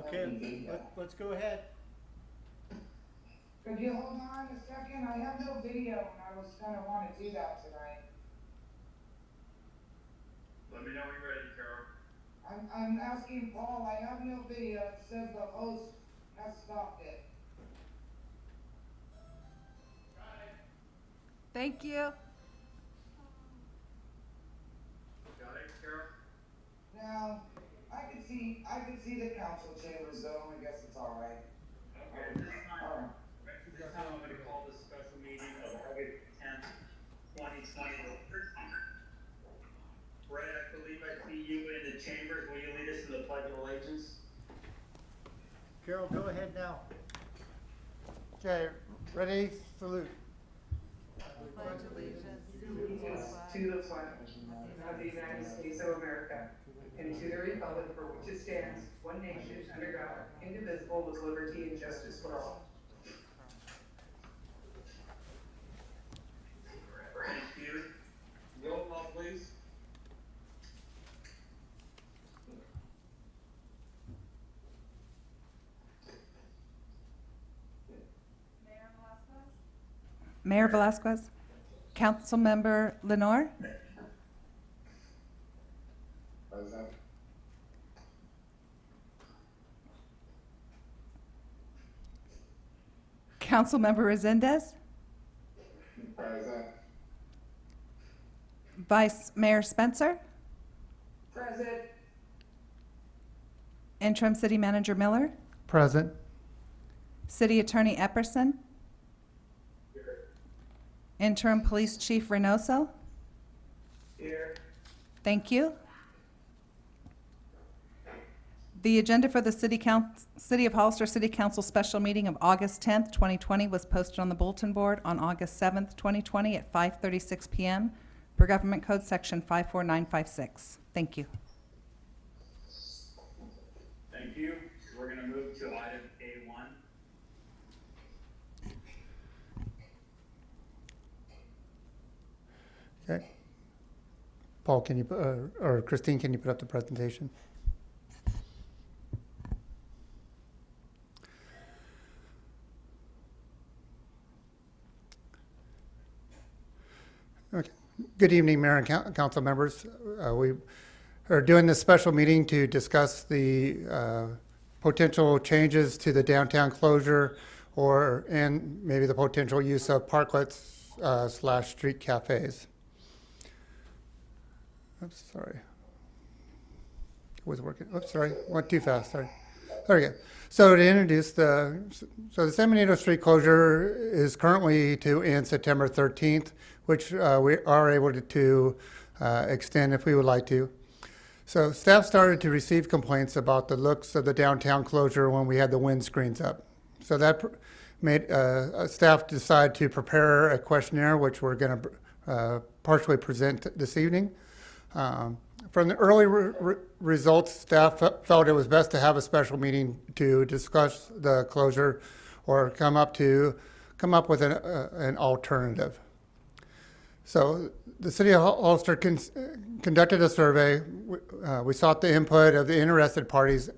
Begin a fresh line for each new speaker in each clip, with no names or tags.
Okay, let's go ahead.
Could you hold on a second? I have no video and I was gonna wanna do that tonight.
Let me know when you're ready, Carol.
I'm asking Paul, I have no video. It says the host has stopped it.
Thank you.
Got it, Carol?
Now, I could see the council chambers though, I guess it's alright.
Okay, this time I'm gonna call this special meeting of August 10th, 2020. Brett, I believe I see you in the chambers. Will you lead us in the Pledge of Allegiance?
Carol, go ahead now. Okay, ready, salute.
Pledge allegiance
To the flag of the United States of America and to the republic for which it stands, one nation, under God, indivisible, with liberty and justice for all.
Thank you. Roll call, please.
Mayor Velasquez, Councilmember Lenore,
Present.
Councilmember Resendez,
Present.
Vice Mayor Spencer,
Present.
Interim City Manager Miller,
Present.
City Attorney Epperson, Interim Police Chief Reynoso.
Here.
Thank you. The agenda for the City of Hollister City Council special meeting of August 10th, 2020 was posted on the bulletin board on August 7th, 2020 at 5:36 p.m. per Government Code Section 54956. Thank you.
Thank you. So we're gonna move to item A1.
Okay. Paul, can you, or Christine, can you put up the presentation? Okay. Good evening, Mayor and Council members. We are doing this special meeting to discuss the potential changes to the downtown closure and maybe the potential use of parklets slash street cafes. Oops, sorry. It was working. Oops, sorry. Went too fast. Sorry. There we go. So to introduce the San Benito street closure is currently to end September 13th, which we are able to extend if we would like to. So staff started to receive complaints about the looks of the downtown closure when we had the windscreens up. So that made staff decide to prepare a questionnaire, which we're going to partially present this evening. From the early results, staff felt it was best to have a special meeting to discuss the closure or come up with an alternative. So the City of Hollister conducted a survey. We sought the input of the interested parties,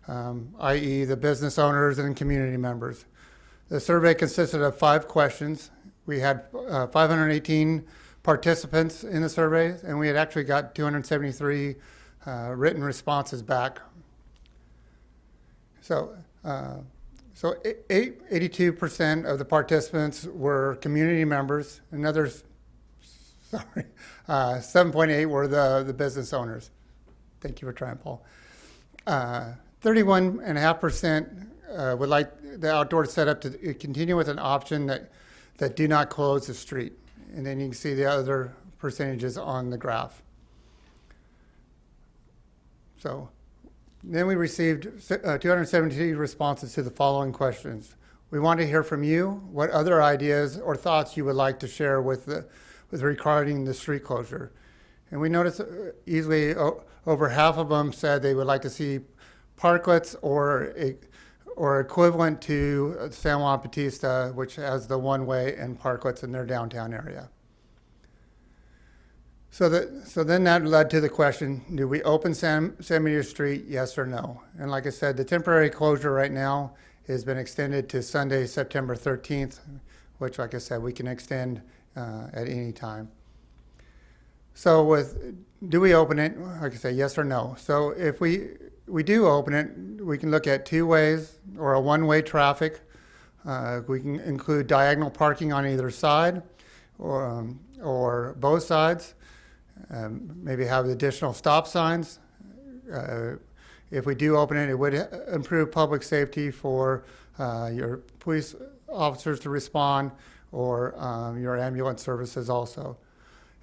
i.e. the business owners and community members. The survey consisted of 5 questions. We had 518 participants in the survey, and we had actually got 273 written responses back. So 82% of the participants were community members. Another 7.8 were the business owners. Thank you for trying, Paul. 31.5% would like the outdoor setup to continue with an option that do not close the street. And then you can see the other percentages on the graph. So then we received 272 responses to the following questions. We want to hear from you what other ideas or thoughts you would like to share with regarding the street closure. And we noticed easily over half of them said they would like to see parklets or equivalent to San Juan Bautista, which has the one-way and parklets in their downtown area. So then that led to the question, do we open San Benito Street, yes or no? And like I said, the temporary closure right now has been extended to Sunday, September 13th, which, like I said, we can extend at any time. So do we open it? Like I say, yes or no. So if we do open it, we can look at two ways or a one-way traffic. We can include diagonal parking on either side or both sides. Maybe have additional stop signs. If we do open it, it would improve public safety for your police officers to respond or your ambulance services also.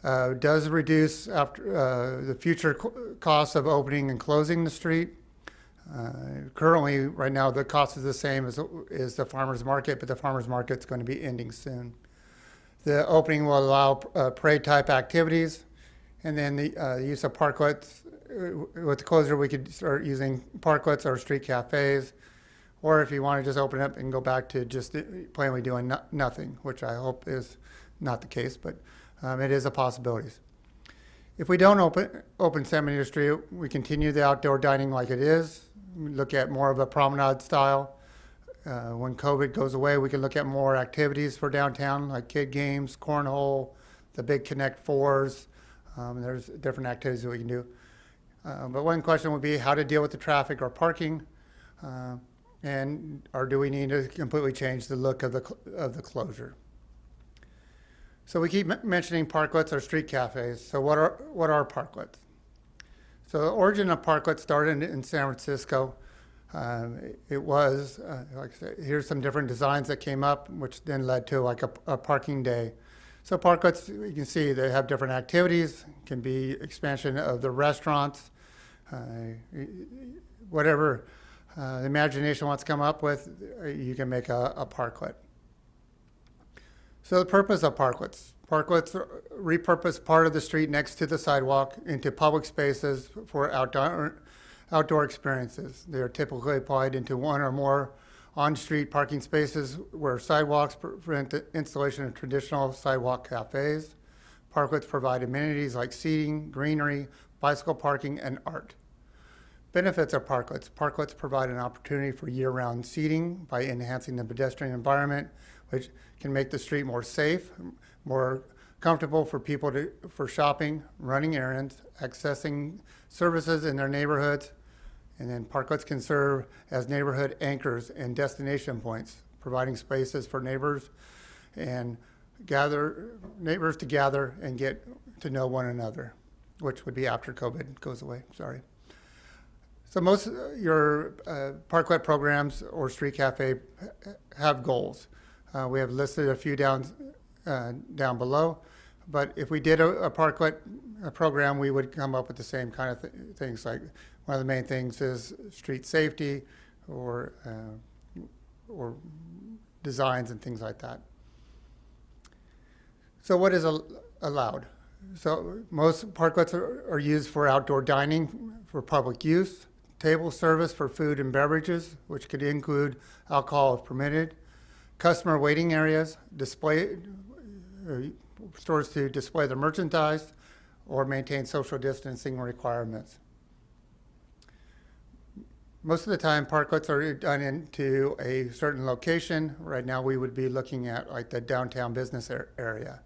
Does reduce after the future costs of opening and closing the street. Currently, right now, the cost is the same as the farmer's market, but the farmer's market's going to be ending soon. The opening will allow parade type activities, and then the use of parklets. With the closure, we could start using parklets or street cafes, or if you want to just open up and go back to just plainly doing nothing, which I hope is not the case, but it is a possibility. If we don't open San Benito Street, we continue the outdoor dining like it is. We look at more of a promenade style. When COVID goes away, we can look at more activities for downtown, like kid games, cornhole, the big Connect Fours. There's different activities that we can do. But one question would be how to deal with the traffic or parking, or do we need to completely change the look of the closure? So we keep mentioning parklets or street cafes. So what are parklets? So the origin of parklets started in San Francisco. It was, like I said, here's some different designs that came up, which then led to like a parking day. So parklets, you can see they have different activities, can be expansion of the restaurants, whatever the imagination wants to come up with, you can make a parklet. So the purpose of parklets. Parklets repurpose part of the street next to the sidewalk into public spaces for outdoor experiences. They are typically applied into one or more on-street parking spaces where sidewalks prevent the installation of traditional sidewalk cafes. Parklets provide amenities like seating, greenery, bicycle parking, and art. Benefits of parklets. Parklets provide an opportunity for year-round seating by enhancing the pedestrian environment, which can make the street more safe, more comfortable for people for shopping, running errands, accessing services in their neighborhoods. And then parklets can serve as neighborhood anchors and destination points, providing spaces for neighbors to gather and get to know one another, which would be after COVID goes away, sorry. So most of your parklet programs or street cafe have goals. We have listed a few down below, but if we did a parklet program, we would come up with the same kind of things. Like one of the main things is street safety or designs and things like that. So what is allowed? So most parklets are used for outdoor dining for public use, table service for food and beverages, which could include alcohol if permitted, customer waiting areas, stores to display their merchandise, or maintain social distancing requirements. Most of the time, parklets are done into a certain location. Right now, we would be looking at like the downtown business area,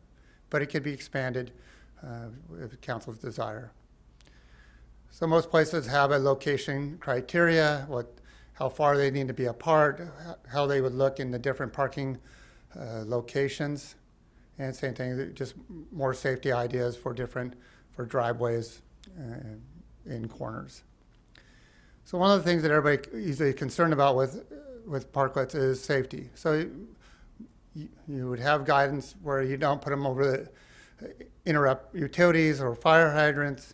but it could be expanded if council's desire. So most places have a location criteria, how far they need to be apart, how they would look in the different parking locations, and same thing, just more safety ideas for driveways in corners. So one of the things that everybody is usually concerned about with parklets is safety. So you would have guidance where you don't put them over interrupt utilities or fire hydrants.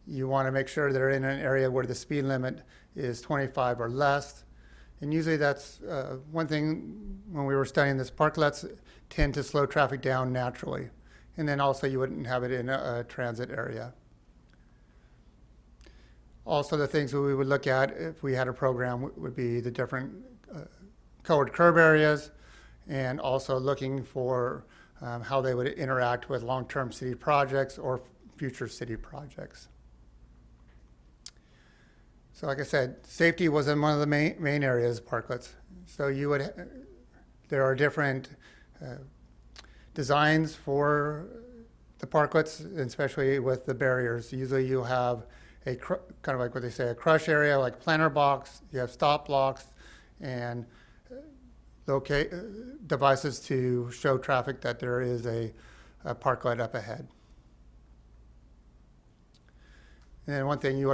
You want to make sure they're in an area where the speed limit is 25 or less. And usually that's one thing when we were studying this, parklets tend to slow traffic down naturally. And then also you wouldn't have it in a transit area. Also the things that we would look at if we had a program would be the different colored curb areas, and also looking for how they would interact with long-term city projects or future city projects. So like I said, safety was in one of the main areas of parklets. So there are different designs for the parklets, especially with the barriers. Usually you have a kind of like what they say, a crush area, like planter blocks. You have stop blocks and devices to show traffic that there is a parklet up ahead. And one thing you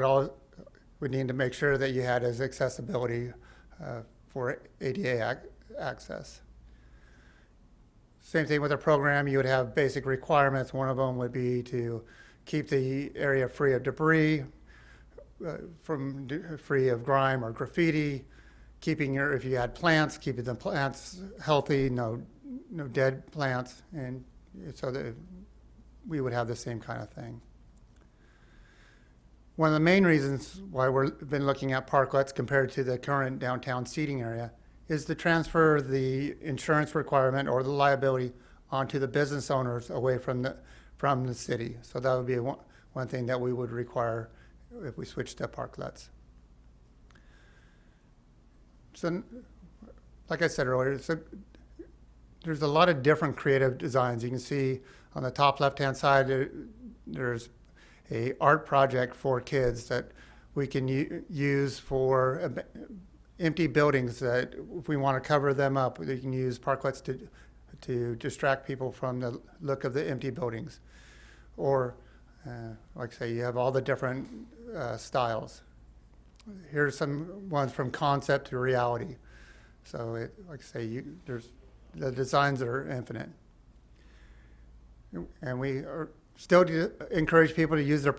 would need to make sure that you had is accessibility for ADA access. Same thing with the program, you would have basic requirements. One of them would be to keep the area free of debris, free of grime or graffiti, if you had plants, keeping the plants healthy, no dead plants, and so that we would have the same kind of thing. One of the main reasons why we've been looking at parklets compared to the current downtown seating area is to transfer the insurance requirement or the liability onto the business owners away from the city. So that would be one thing that we would require if we switch to parklets. So, like I said earlier, there's a lot of different creative designs. You can see on the top left-hand side, there's a art project for kids that we can use for empty buildings that if we want to cover them up, we can use parklets to distract people from the look of the empty buildings. Or, like I say, you have all the different styles. Here's some ones from concept to reality. So, like I say, the designs are infinite. And we are still encourage people to use their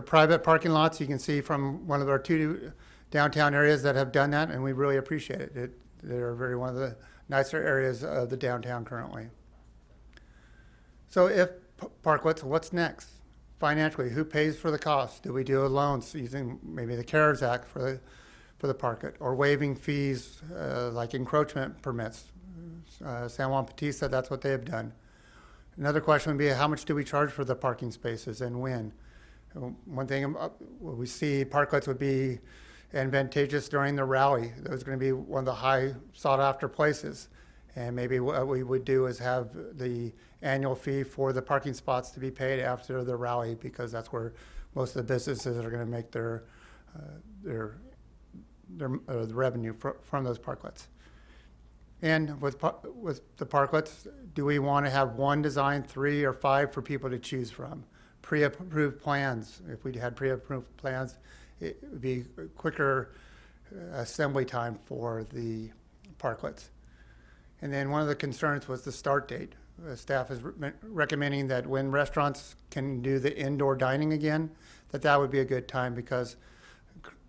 private parking lots. You can see from one of our 2 downtown areas that have done that, and we really appreciate it. They're one of the nicer areas of the downtown currently. So if parklets, what's next? Financially, who pays for the cost? Do we do loans using maybe the CARES Act for the parklet, or waiving fees like encroachment permits? San Juan Batista, that's what they have done. Another question would be, how much do we charge for the parking spaces and when? One thing we see parklets would be advantageous during the rally. Those are going to be one of the high sought after places. And maybe what we would do is have the annual fee for the parking spots to be paid after the rally, because that's where most of the businesses are going to make their the revenue from those parklets. And with the parklets, do we want to have one design, 3 or 5 for people to choose from? Pre-approved plans. If we had pre-approved plans, it would be quicker assembly time for the parklets. And then one of the concerns was the start date. Staff is recommending that when restaurants can do the indoor dining again, that would be a good time, because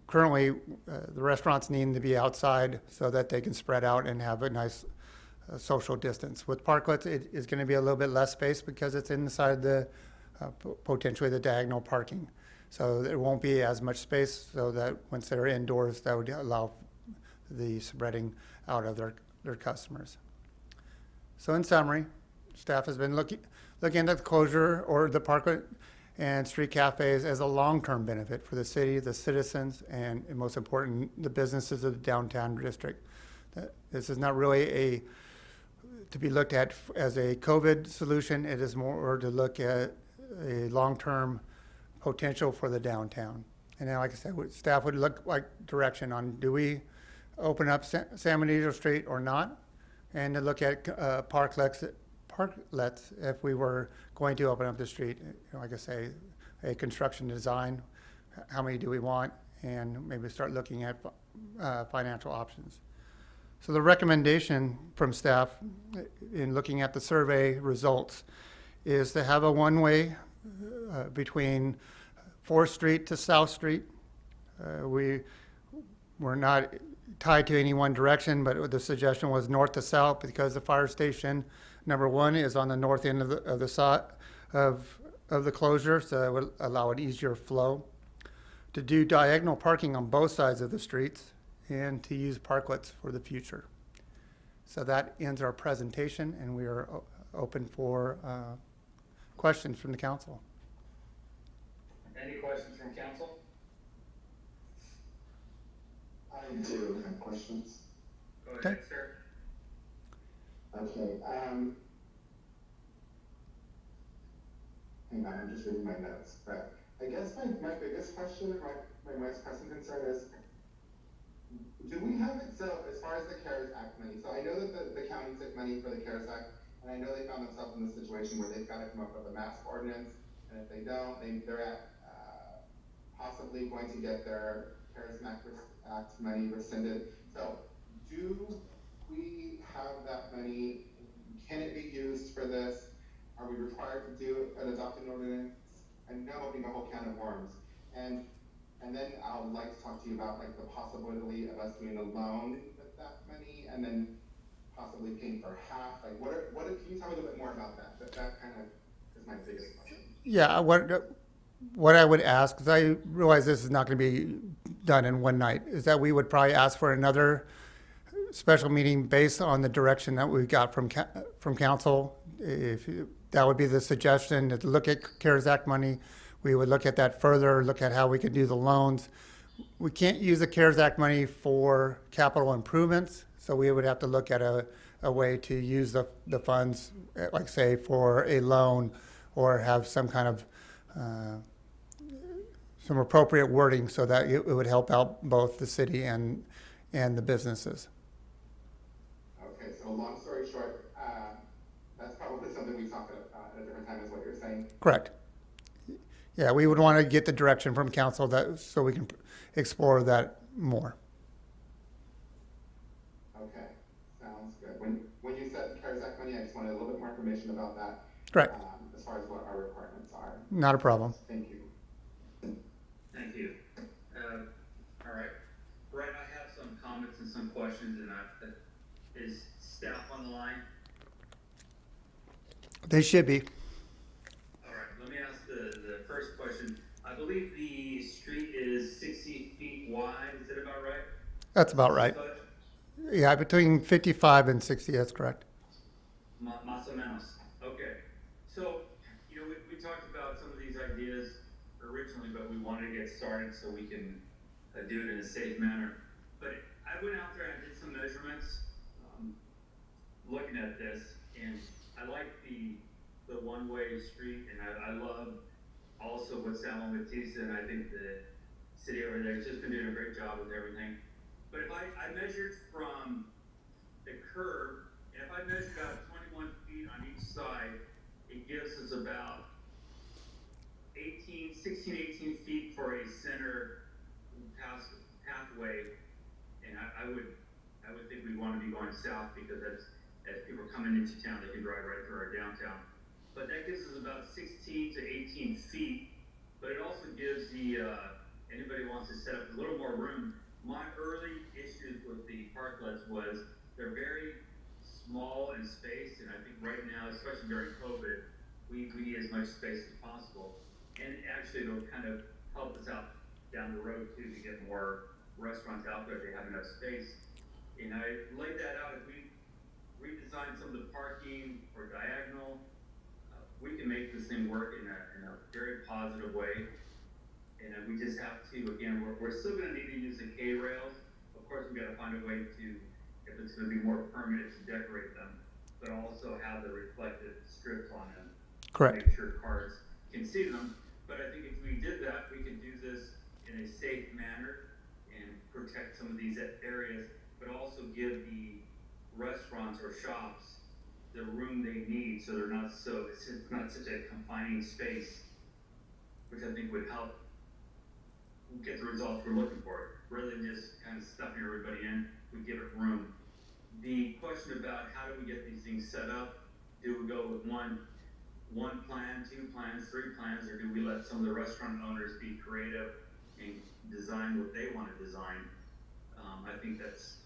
currently the restaurants need to be outside so that they can spread out and have a nice social distance. With parklets, it is going to be a little bit less space because it's inside the potentially the diagonal parking. So there won't be as much space, so that once they're indoors, that would allow the spreading out of their customers. So in summary, staff has been looking at the closure or the parklet and street cafes as a long-term benefit for the city, the citizens, and most important, the businesses of the downtown district. This is not really to be looked at as a COVID solution. It is more to look at a long-term potential for the downtown. And then, like I said, staff would look like direction on, do we open up San Benito Street or not? And to look at parklets if we were going to open up the street. Like I say, a construction design, how many do we want? And maybe start looking at financial options. So the recommendation from staff in looking at the survey results is to have a one-way between 4th Street to South Street. We're not tied to any one direction, but the suggestion was north to south, because the fire station number 1 is on the north end of the closure, so that would allow an easier flow. To do diagonal parking on both sides of the streets, and to use parklets for the future. So that ends our presentation, and we are open for questions from the council.
Any questions from council?
I do have questions.
Go
Okay.
ahead, sir.
Okay, hang on, I'm just reading my notes, but I guess my biggest question, my most pressing concern is, do we have it, so as far as the CARES Act money, so I know that the county took money for the CARES Act, and I know they found themselves in this situation where they've got to come up with a mask ordinance, and if they don't, they're at, possibly going to get their CARES Act money rescinded. So, do we have that money? Can it be used for this? Are we required to adopt an ordinance? And now opening a whole can of worms. And then I would like to talk to you about like the possibility of us doing a loan with that money and then possibly paying for half. Like can you tell me a little bit more about that? That kind of is my biggest question.
Yeah, what I would ask, because I realize this is not going to be done in one night, is that we would probably ask for another special meeting based on the direction that we got from council. That would be the suggestion, to look at CARES Act money. We would look at that further, look at how we could do the loans. We can't use the CARES Act money for capital improvements, so we would have to look at a way to use the funds, like say for a loan, or have some kind of some appropriate wording so that it would help out both the city and the businesses.
Okay, so long story short, that's probably something we talked about at a different time, is what you're saying.
Correct. Yeah, we would want to get the direction from council so we can explore that more.
Okay, sounds good. When you said CARES Act money, I just wanted a little bit more information about that.
Correct.
As far as what our requirements are.
Not a problem.
Thank you.
Thank you. All right. Brett, I have some comments and some questions, and is staff on the line?
They should be.
All right, let me ask the first question. I believe the street is 60 feet wide, is that about right?
That's about right. Yeah, between 55 and 60, that's correct.
Más o menos. Okay. So, we talked about some of these ideas originally, but we wanted to get started so we can do it in a safe manner. But I went out there and did some measurements, looking at this, and I like the one-way street, and I love also what Salmo Batista, and I think the city over there has just been doing a great job with everything. But if I measured from the curb, and if I measured out 21 feet on each side, it gives us about 18 feet for a center pathway. And I would think we'd want to be going south, because that's, as people are coming into town, they can drive right through our downtown. But that gives us about 16 to 18 feet. But it also gives anybody who wants to set up a little more room. My early issues with the parklets was they're very small in space, and I think right now, especially during COVID, we need as much space as possible. And actually, it'll kind of help us out down the road too, to get more restaurants out there. They have enough space. And I laid that out. If we redesign some of the parking or diagonal, we can make this thing work in a very positive way. And we just have to, again, we're still going to need to use the K rails. Of course, we got to find a way to, if it's going to be more permanent, to decorate them, but also have the reflective strips on them.
Correct.
To make sure cars can see them. But I think if we did that, we could do this in a safe manner and protect some of these areas, but also give the restaurants or shops the room they need, so it's not such a confining space, which I think would help get the results we're looking for. Rather than just kind of stuffing everybody in, we give it room. The question about how do we get these things set up? Do we go with one plan, 2 plans, 3 plans, or do we let some of the restaurant owners be creative and design what they want to design? I think that's,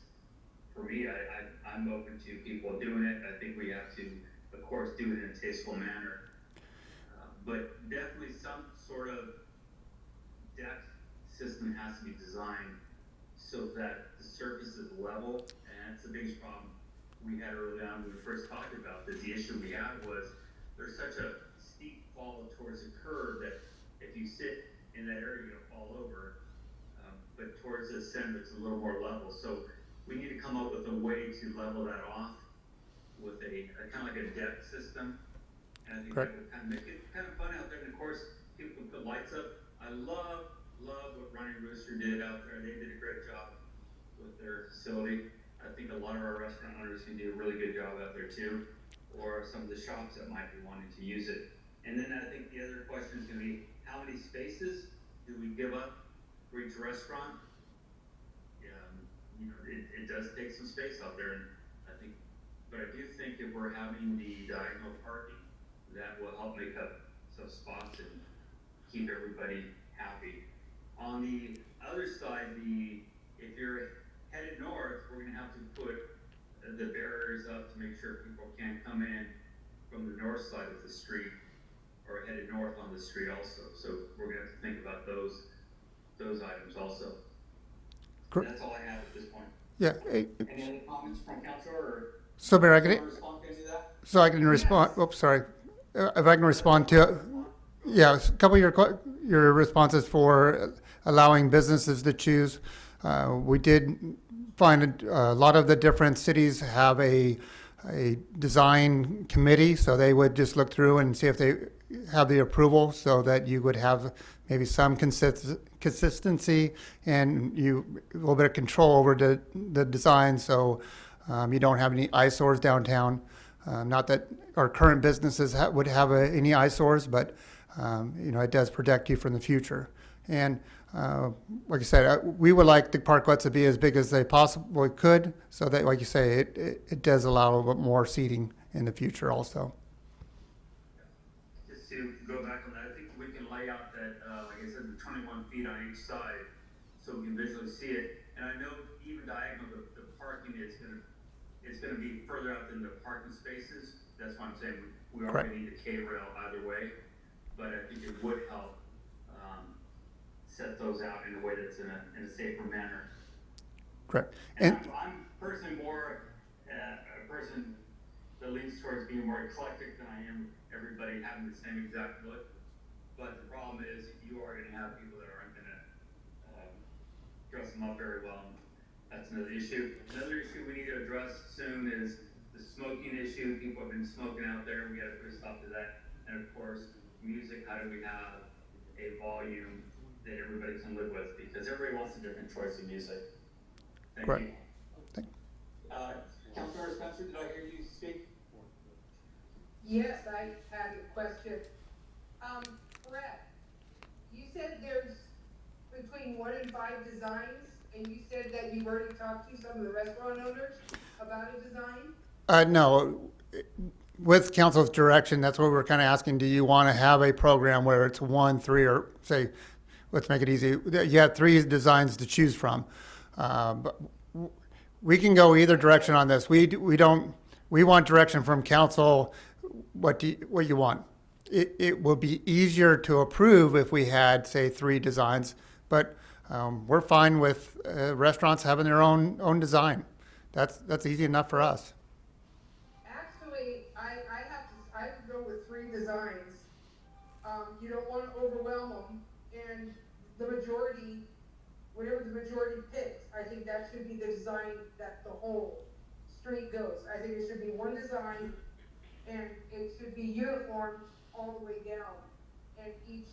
for me, I'm open to people doing it. I think we have to, of course, do it in a tasteful manner. But definitely some sort of depth system has to be designed so that the surface is level, and it's the biggest problem we had early on when we first talked about this. The issue we had was there's such a steep fall towards the curb that if you sit in that area, you fall over. But towards the center, it's a little more level. So we need to come up with a way to level that off with a kind of like a deck system. And I think
Correct.
that would kind of make it kind of fun out there. And of course, people can put lights up. I love what Running Rooster did out there. They did a great job with their facility. I think a lot of our restaurant owners can do a really good job out there too, or some of the shops that might be wanting to use it. And then I think the other question is going to be, how many spaces do we give up for each restaurant? It does take some space out there, and I think, but I do think if we're having the diagonal parking, that will help make up some spots and keep everybody happy. On the other side, if you're headed north, we're going to have to put the barriers up to make sure people can't come in from the north side of the street or headed north on the street also. So we're going to have to think about those items also.
Correct.
That's all I have at this point.
Yeah.
Any other comments from council or
So, Mayor,
respond to any of that?
so I can respond. Oops, sorry. If I can respond to, yeah, a couple of your responses for allowing businesses to choose. We did find a lot of the different cities have a design committee, so they would just look through and see if they have the approval, so that you would have maybe some consistency and a little bit of control over the design, so you don't have any eyesores downtown. Not that our current businesses would have any eyesores, but it does protect you from the future. And like I said, we would like the parklets to be as big as they possibly could, so that, like you say, it does allow a little bit more seating in the future also.
Just to go back on that, I think we can lay out that, like I said, the 21 feet on each side, so we can visually see it. And I know even diagonal, the parking is gonna be further out than the parking spaces. That's why I'm saying we are
Correct.
gonna need a K-rail either way, but I think it would help set those out in a way that's in a safer manner.
Correct.
And I'm personally more a person that leans towards being more eclectic than I am everybody having the same exact look. But the problem is you are going to have people that aren't going to dress them up very well. And that's another issue. Another issue we need to address soon is the smoking issue. People have been smoking out there. We got to put a stop to that. And of course, music. How do we have a volume that everybody can live with? Because everybody wants a different choice of music. Thank
Correct.
you. Councilmember Spencer, did I hear you speak?
Yes, I had a question. Brett, you said there's between 1 and 5 designs, and you said that you've already talked to some of the restaurant owners about a design?
No, with council's direction, that's what we're kind of asking. Do you want to have a program where it's 1, 3, or say, let's make it easy. You have 3 designs to choose from. But we can go either direction on this. We want direction from council. What you want? It will be easier to approve if we had, say, 3 designs, but we're fine with restaurants having their own design. That's easy enough for us.
Actually, I would go with 3 designs. You don't want to overwhelm them, and the majority, whatever the majority picks, I think that should be the design that the whole street goes. I think it should be 1 design, and it should be uniform all the way down. And each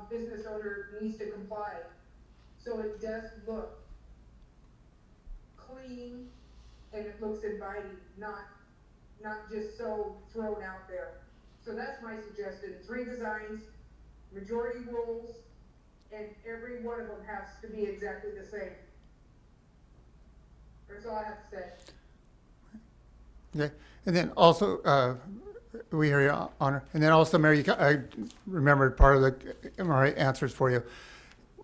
business owner needs to comply. So it does look clean and it looks inviting, not just so thrown out there. So that's my suggestion. 3 designs, majority rules, and every one of them has to be exactly the same. That's all I have to say.
Okay, and then also, we hear you, Honor. And then also, Mary, I remembered part of the MRA answers for you.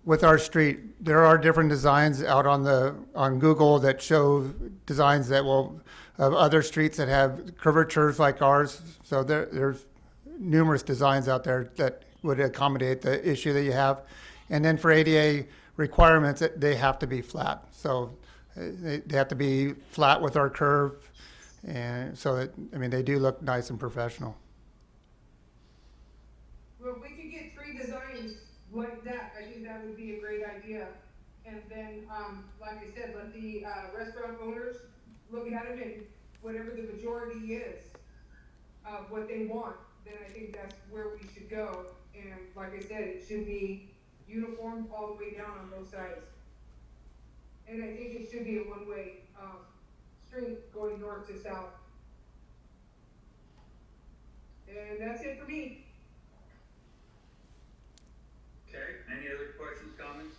With our street, there are different designs out on Google that show designs that of other streets that have curvatures like ours. So there's numerous designs out there that would accommodate the issue that you have. And then for ADA requirements, they have to be flat. So they have to be flat with our curve. And so that, they do look nice and professional.
Well, if we could get 3 designs like that, I think that would be a great idea. And then, like I said, let the, restaurant owners look at it, and whatever the majority is of what they want, then I think that's where we should go. And like I said, it should be uniform all the way down on both sides. And I think it should be a one-way, street going north to south. And that's it for me.
Okay, any other questions, comments?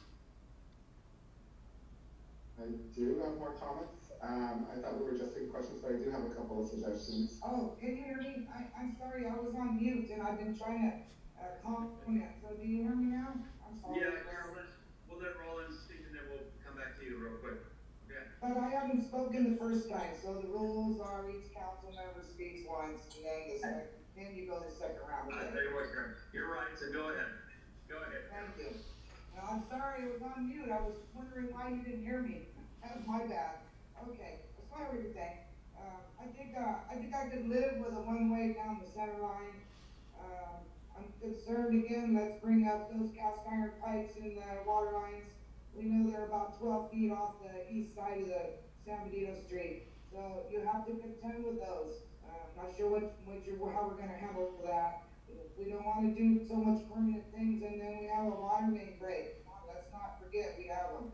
I do have more comments. I thought we were just in questions, but I do have a couple of suggestions.
Oh, can you hear me? I'm sorry, I was on mute and I've been trying to, comment, so do you hear me now? I'm sorry.
Yeah, Carolyn, we'll let Roland speak and then we'll come back to you real quick. Okay.
But I haven't spoken the first time, so the rules are each council member speaks once, and then the second, then you go the second round.
I tell you what, Karen, you're right, so go ahead. Go ahead.
Thank you. No, I'm sorry, I was on mute, I was wondering why you didn't hear me. That was my bad. Okay, as far as everything, I think I could live with a one-way down the center line. I'm concerned again, let's bring up those cast iron pipes in the water lines. We know they're about 12 feet off the east side of the San Benito Street, so you have to contend with those. Not sure how we're gonna handle that. We don't wanna do so much permanent things and then we have a water main break. Come on, let's not forget we have them.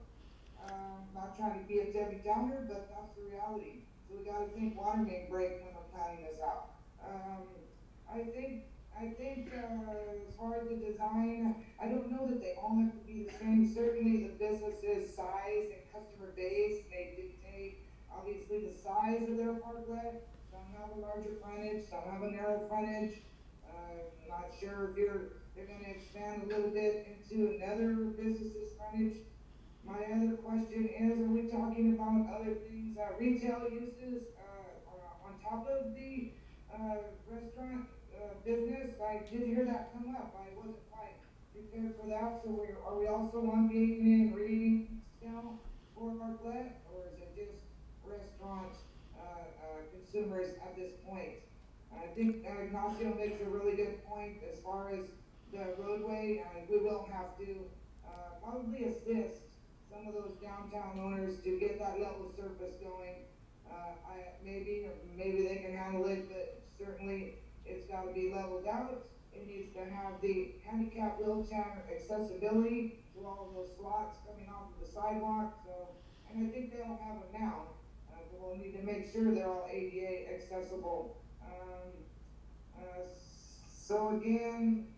Not trying to be a Debbie Downer, but that's the reality. So we gotta think water main break when we're planning this out. I think, as far as the design, I don't know that they all have to be the same. Certainly the business's size and customer base may dictate, obviously, the size of their parklet. Some have a larger frontage, some have a narrow frontage. Not sure if they're gonna expand a little bit into another business's frontage. My other question is, are we talking about other things, retail uses, on top of the, restaurant, business? I did hear that come up, I wasn't quite prepared for that, so are we also lumping in retail for Bartlett, or is it just restaurant, consumers at this point? I think Ignacio makes a really good point as far as the roadway, we will have to, probably assist some of those downtown owners to get that level surface going. Maybe they can handle it, but certainly it's gotta be leveled out. It needs to have the handicap wheelchair accessibility to all of those slots coming off of the sidewalk, so, and I think they all have it now. But we'll need to make sure they're all ADA accessible. So again,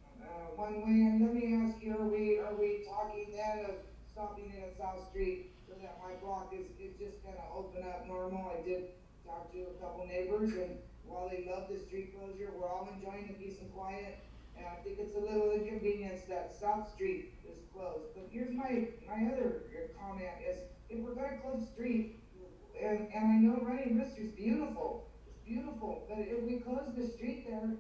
one way, and let me ask you, are we talking then of stopping in at South Street so that my block is just gonna open up normal? I did talk to a couple neighbors, and while they love the street closure, we're all enjoying the peace and quiet. And I think it's a little inconvenience that South Street is closed. But here's my other comment is, if we're gonna close the street, and I know Running Rooster's beautiful, it's beautiful, but if we close the street there,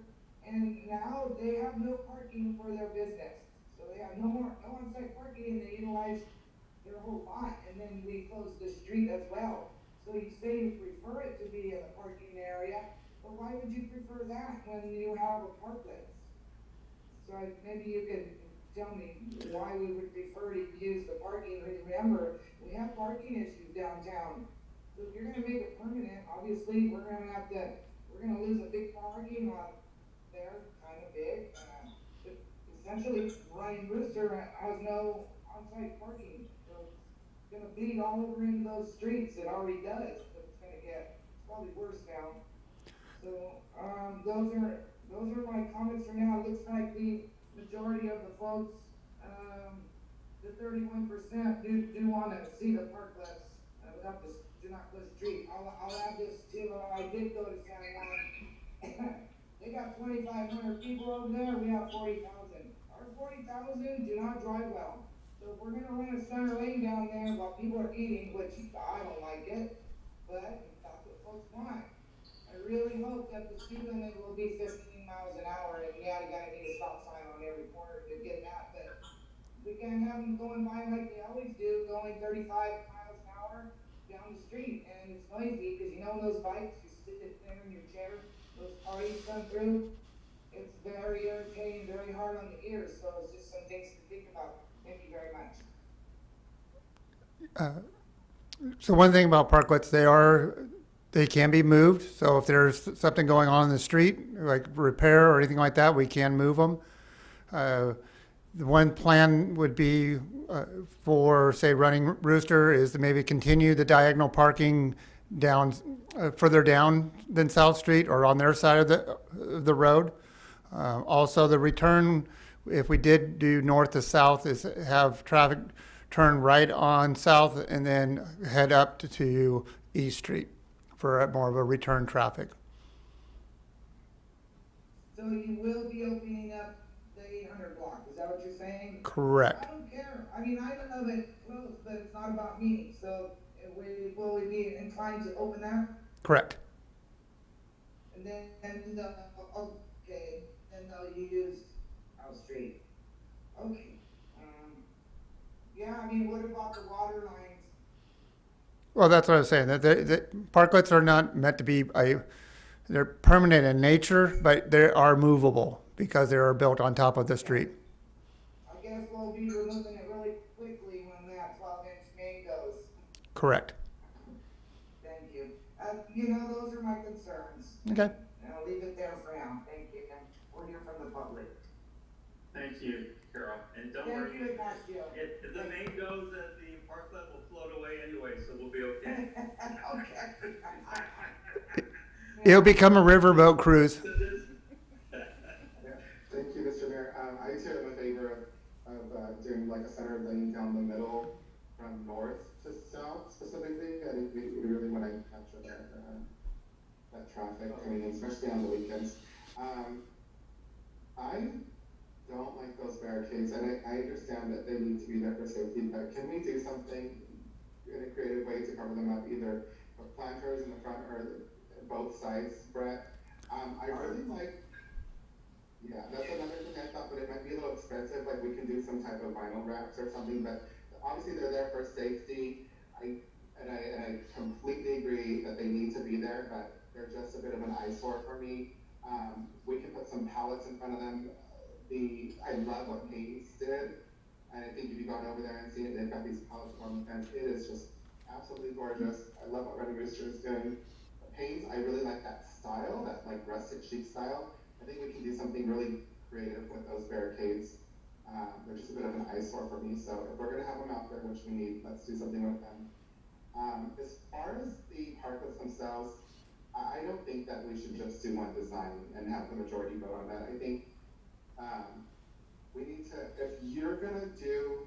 and now they have no parking for their business, so they have no on-site parking, and they utilize their whole lot, and then we close the street as well. So you say you prefer it to be in the parking area, but why would you prefer that when you have a parklet? So maybe you could tell me why we would prefer to use the parking. Remember, we have parking issues downtown. So if you're gonna make it permanent, obviously, we're gonna lose a big parking lot there, kind of big. But essentially, Running Rooster has no on-site parking, so it's gonna bleed all over into those streets. It already does, but it's probably worse now. So, those are my comments for now. It looks like the majority of the folks, the 31% do wanna see the parklets, without the, do not close the street. I'll add this too, I did go to San Juan. They got 2,500 people over there, we have 40,000. Our 40,000 do not drive well. So if we're gonna run a center lane down there while people are eating, which I don't like it, but that's what folks want. I really hope that the speed limit will be 15 miles an hour, and yeah, you gotta need a stop sign on every corner to get that, but we can't have them going by like they always do, going 35 miles an hour down the street, and it's noisy, because you know those bikes, you sit there in your chair, those parties come through, it's very irritating, very hard on the ears, so it's just some things to think about. Thank you very much.
So one thing about parklets, they can be moved. So if there's something going on in the street, like repair or anything like that, we can move them. The one plan would be for, say, Running Rooster is to maybe continue the diagonal parking down further down than South Street or on their side of the road. Also, the return, if we did do north to south, is have traffic turn right on South and then head up to East Street for more of a return traffic.
So you will be opening up the 800 block, is that what you're saying?
Correct.
I don't care. I mean, I love it closed, but it's not about me. So will we be inclined to open that?
Correct.
And then, okay, then they'll use South Street. Okay. Yeah, I mean, what about the water lines?
Well, that's what I was saying. That the parklets are not meant to be they're permanent in nature, but they are movable because they are built on top of the street.
I guess we'll be removing it really quickly when that 12-inch main goes.
Correct.
Thank you. You know, those are my concerns.
Okay.
And I'll leave it there for now. Thank you. We'll hear from the public.
Thank you, Carol, and don't
Thank
worry,
you, Ignacio.
if the main goes, the parklet will float away anyway, so we'll be okay.
Okay.
It'll become a riverboat cruise.
So this,
Thank you, Mr. Mayor. I too am in favor of doing like a center lane down the middle from north to south specifically. I think we really want to capture that traffic coming in, especially on the weekends. I don't like those barricades, and I understand that they need to be there for safety, but can we do something in a creative way to cover them up, either with planters in the front or both sides, Brett? I really like, yeah, that's another thing I thought, but it might be a little expensive, like we can do some type of vinyl wraps or something, but obviously they're there for safety. I completely agree that they need to be there, but they're just a bit of an eyesore for me. We can put some pallets in front of them. I love what Hayes did, and I think if you've gone over there and seen it, they've got these pallets on the fence. It is just absolutely gorgeous. I love what Running Rooster is doing. Hayes, I really like that style, that like rustic chic style. I think we can do something really creative with those barricades. They're just a bit of an eyesore for me, so if we're gonna have them out there, which we need, let's do something with them. As far as the parklets themselves, I don't think that we should just do one design and have the majority vote on that. I think we need to, if you're gonna do,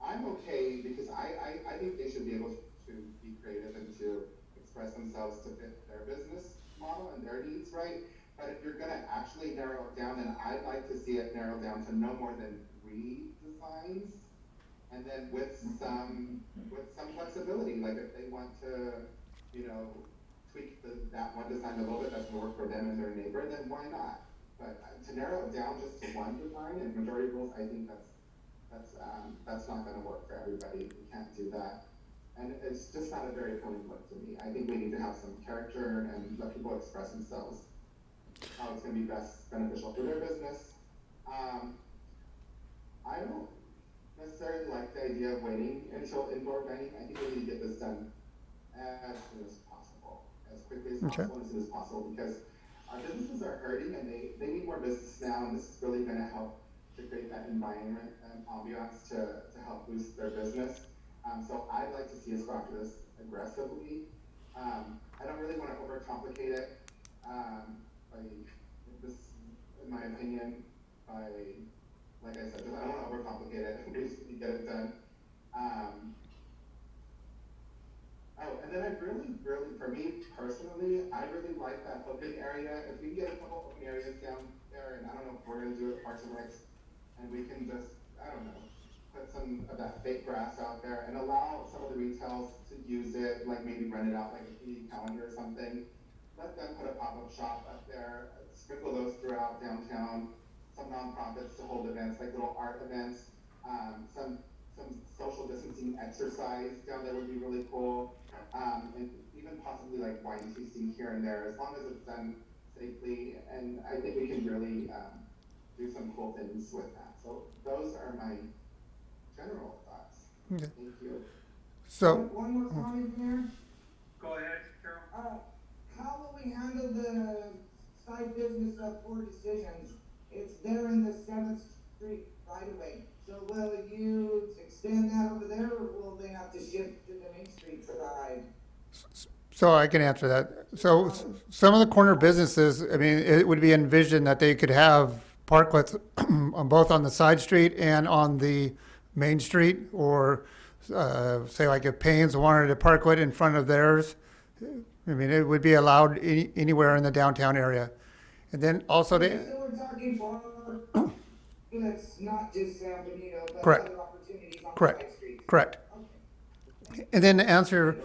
I'm okay because I think they should be able to be creative and to express themselves to fit their business model and their needs, right? But if you're gonna actually narrow it down, then I'd like to see it narrowed down to no more than 3 designs, and then with some flexibility. Like if they want to, tweak that one design a little bit, that's more for them and their neighbor, then why not? But to narrow it down just to one design and majority rules, I think that's not gonna work for everybody. We can't do that. And it's just not a very appealing look to me. I think we need to have some character and let people express themselves how it's going to be best beneficial for their business. I don't necessarily like the idea of waiting until indoor dining. I think we need to get this done as soon as possible, as quickly as possible, and as soon as possible, because our businesses are hurting and they need more business now, and this is really going to help to create that environment and ambiance to help boost their business. So I'd like to see us go after this aggressively. I don't really want to overcomplicate it. This, in my opinion, like I said, I don't want to overcomplicate it and basically get it done. And then I really, for me personally, I really like that open area. If we can get a couple open areas down there, and I don't know if we're going to do it at Parks and Recs, and we can just, I don't know, put some of that fake grass out there and allow some of the retails to use it, like maybe rent it out like a community calendar or something. Let them put a pop-up shop up there, sprinkle those throughout downtown, some nonprofits to hold events, like little art events, some social distancing exercise down there would be really cool, and even possibly like wine tasting here and there, as long as it's done safely, and I think we can really do some cool things with that. So those are my general thoughts.
Okay.
Thank you.
So,
One more comment, Mayor.
Go ahead, Carol.
How will we handle the side business of poor decisions? It's there in the 7th Street right away. So will you extend that over there, or will they have to shift to the Main Street side?
so I can answer that. So some of the corner businesses, I mean, it would be envisioned that they could have parklets on both on the side street and on the main street, or say like if Payne's wanted a parklet in front of theirs, I mean, it would be allowed anywhere in the downtown area. And then also
So
the,
we're talking for, it's not just San Benito, but
Correct.
other opportunities on
Correct.
side streets.
correct.
Okay.
And then to answer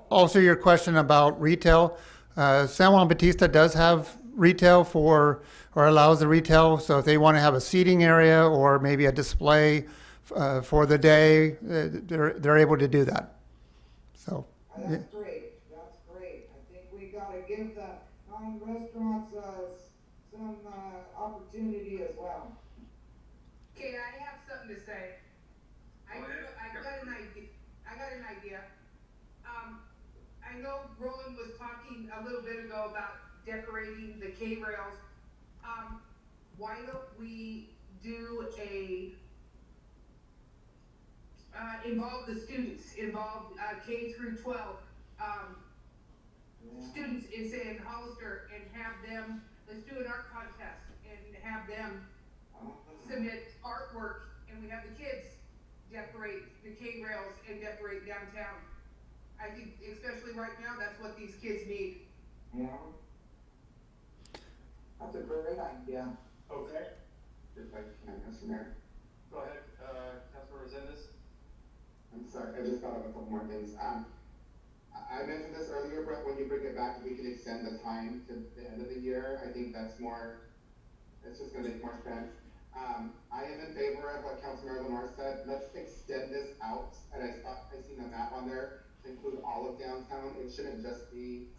also your question about retail, San Juan Bautista does have retail or allows the retail. So if they want to have a seating area or maybe a display for the day, they're able to do that. So, yeah.
That's great, that's great. I think we gotta give the non-restaurants, some, opportunity as well.
Okay, I have something to say. I
Go ahead.
I got an idea. I know Roland was talking a little bit ago about decorating the K-rails. Why don't we do involve the students, involve, K through 12, students in Hollister, and have them, let's do an art contest and have them submit artwork, and we have the kids decorate the K-rails and decorate downtown. I think, especially right now, that's what these kids need.
Yeah. That's a great idea.
Okay,
If I can, Mr. Mayor.
go ahead, Councilor Resendez.
I'm sorry, I just thought of a couple more things. I mentioned this earlier, Brett, when you bring it back, we can extend the time to the end of the year. I think that's more, it's just gonna make more sense. I am in favor of what Councilmember Lenore said. Let's extend this out, and I seen a map on there to include all of downtown. It shouldn't just be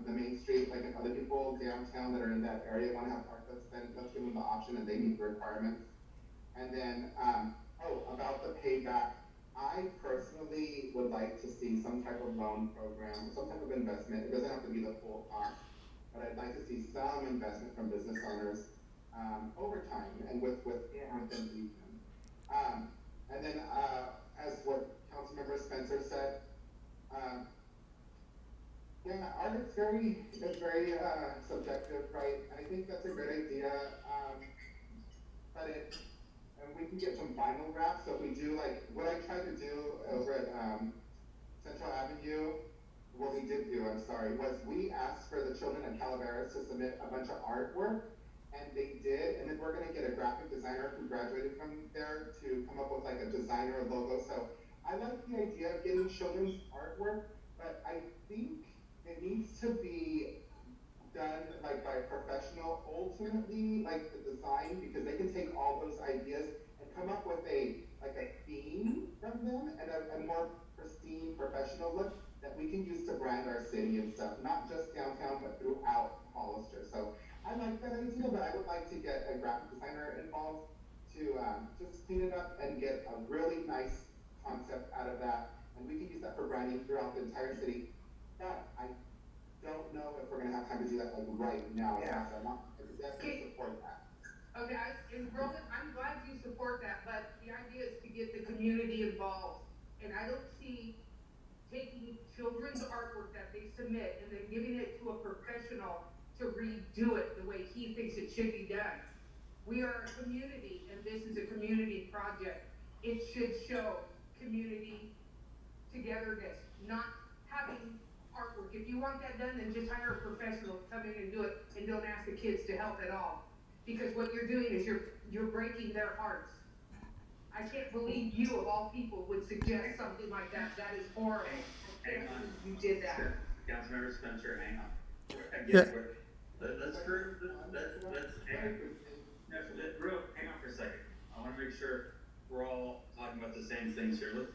the main street, like if other people downtown that are in that area wanna have parklets, then let's give them the option and they meet the requirements. And then, about the payback, I personally would like to see some type of loan program, some type of investment. It doesn't have to be the full cost, but I'd like to see some investment from business owners over time and within reason. And then, as what Councilmember Spencer said, art is very subjective, right? I think that's a great idea, but and we can get some vinyl wrap. So if we do like what I tried to do over at Central Avenue, what we did do, I'm sorry, was we asked for the children at Calaveras to submit a bunch of artwork, and they did. And then we're gonna get a graphic designer who graduated from there to come up with like a designer logo. So I like the idea of getting children's artwork, but I think it needs to be done like by a professional ultimately, like the design, because they can take all those ideas and come up with a theme from them and a more pristine professional look that we can use to brand our city and stuff, not just downtown but throughout Hollister. So I like that idea, but I would like to get a graphic designer involved to just clean it up and get a really nice concept out of that, and we can use that for branding throughout the entire city. But I don't know if we're gonna have time to do that like right now.
Yeah.
So I definitely support that.
Okay, and Roland, I'm glad you support that, but the idea is to get the community involved. And I don't see taking children's artwork that they submit and then giving it to a professional to redo it the way he thinks it should be done. We are a community, and this is a community project. It should show community togetherness, not having artwork. If you want that done, then just hire a professional to come in and do it, and don't ask the kids to help at all. Because what you're doing is you're breaking their hearts. I can't believe you, of all people, would suggest something like that. That is horrible. I can't believe you did that.
Councilmember Spencer, hang on.
Yeah.
Again, let's hang on for a second. I wanna make sure we're all talking about the same things here.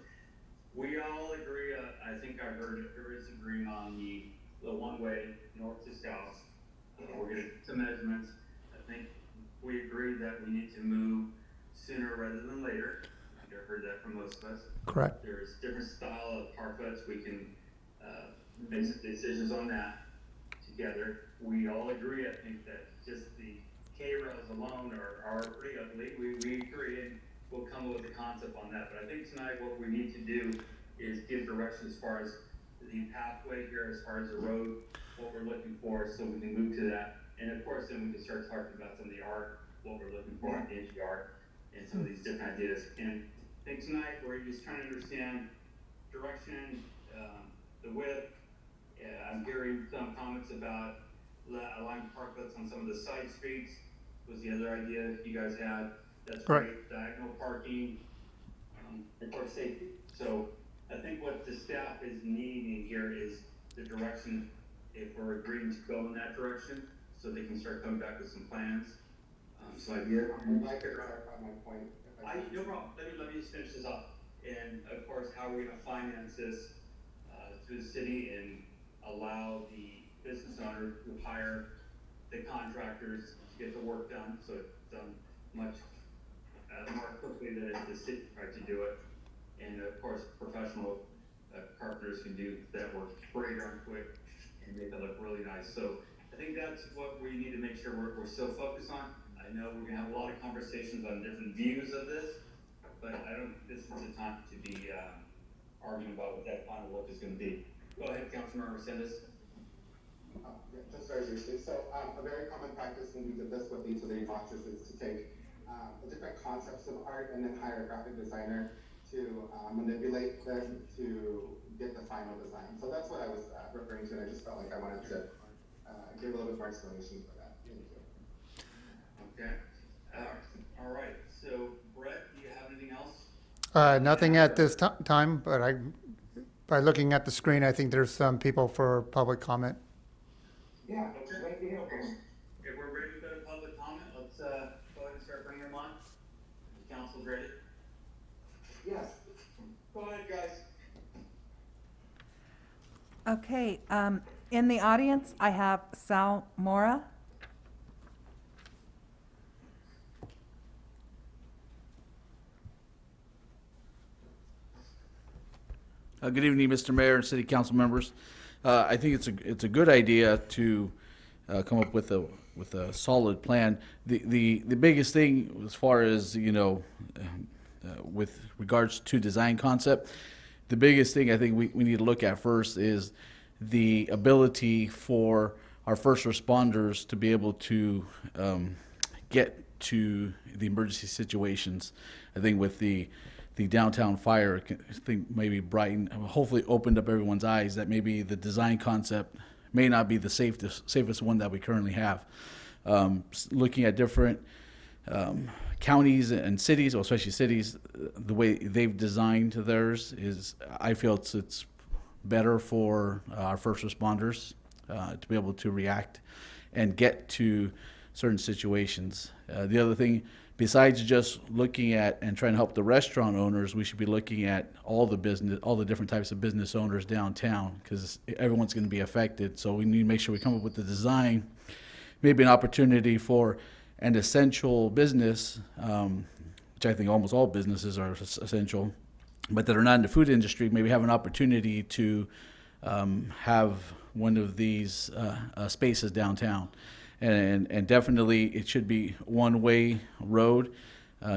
We all agree, I think I heard everybody's agreeing on the one-way north to south. We're gonna get some measurements. I think we agreed that we need to move sooner rather than later. I think I heard that from most of us.
Correct.
There's different style of parklets. We can make some decisions on that together. We all agree, I think, that just the K-rails alone are pretty ugly. We agree, and we'll come up with a concept on that. But I think tonight what we need to do is give direction as far as the pathway here, as far as the road, what we're looking for, so we can move to that. And of course, then we can start talking about some of the art, what we're looking for in the NGR, and some of these different ideas. And I think tonight we're just trying to understand direction, the width. I'm hearing some comments about allowing parklets on some of the side streets was the other idea you guys had. That's great. Diagonal parking, of course, safety. So I think what the staff is needing here is the direction, if we're agreeing to go in that direction, so they can start coming back with some plans. So
I'd like to clarify my point.
no problem. Let me just finish this up. And of course, how are we gonna finance this through the city and allow the business owner to hire the contractors to get the work done, so it's done much more quickly than the city tried to do it. And of course, professional carpenters can do that work pretty darn quick and make it look really nice. So I think that's what we need to make sure we're still focused on. I know we're gonna have a lot of conversations on different views of this, but I don't think this is the time to be arguing about what that final look is gonna be. Go ahead, Councilmember Resendez.
Yeah, just very briefly. So a very common practice when we did this with utility boxes is to take the different concepts of art and then hire a graphic designer to manipulate them to get the final design. So that's what I was referring to, and I just felt like I wanted to give a little bit more explanation for that. Thank you.
Okay. All right. So, Brett, do you have anything else?
Nothing at this time, but by looking at the screen, I think there's some people for public comment.
Yeah, right here.
If we're ready to go to public comment, let's go ahead and start bringing them on. The council's ready.
Yes.
Go ahead, guys.
Okay, in the audience, I have Sal Mora.
Good evening, Mr. Mayor and City Council members. I think it's a good idea to come up with a solid plan. The biggest thing, as far as with regards to design concept, the biggest thing I think we need to look at first is the ability for our first responders to be able to get to the emergency situations. I think with the downtown fire, I think maybe hopefully opened up everyone's eyes that maybe the design concept may not be the safest one that we currently have. Looking at different counties and cities, well, especially cities, the way they've designed theirs is, I feel it's better for our first responders to be able to react and get to certain situations. The other thing, besides just looking at and trying to help the restaurant owners, we should be looking at all the different types of business owners downtown, because everyone's going to be affected. So we need to make sure we come up with the design, maybe an opportunity for an essential business, which I think almost all businesses are essential, but that are not in the food industry, maybe have an opportunity to have one of these spaces downtown. And definitely it should be one-way road.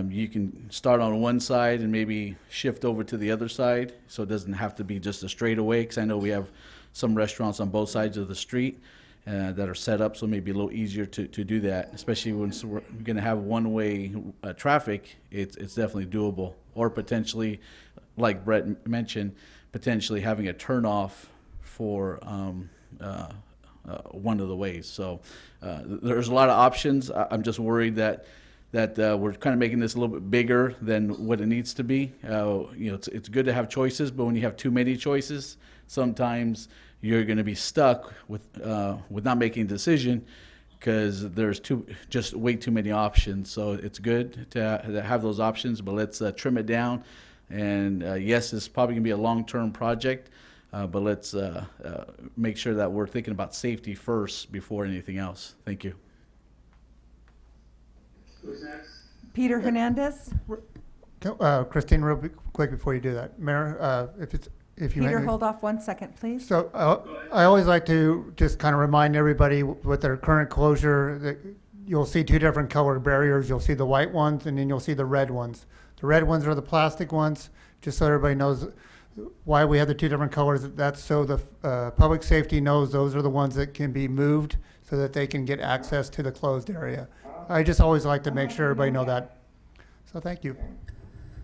You can start on one side and maybe shift over to the other side, so it doesn't have to be just a straightaway, because I know we have some restaurants on both sides of the street that are set up, so it may be a little easier to do that, especially when we're going to have one-way traffic. It's definitely doable. Or potentially, like Brett mentioned, potentially having a turnoff for one of the ways. So there's a lot of options. I'm just worried that we're kind of making this a little bit bigger than what it needs to be. It's good to have choices, but when you have too many choices, sometimes you're going to be stuck with not making a decision, because there's just way too many options. So it's good to have those options, but let's trim it down. And yes, it's probably going to be a long-term project. but let's make sure that we're thinking about safety first before anything else. Thank you.
Who's next?
Peter Hernandez?
Christine, real quick before you do that, Mayor, if you
Peter,
may-
hold off 1 second, please.
So I always like to just kind of remind everybody with their current closure that you'll see two different color barriers. You'll see the white ones and then you'll see the red ones. The red ones are the plastic ones, just so everybody knows why we have the two different colors. That's so the public safety knows those are the ones that can be moved so that they can get access to the closed area. I just always like to make sure everybody know that. So thank you.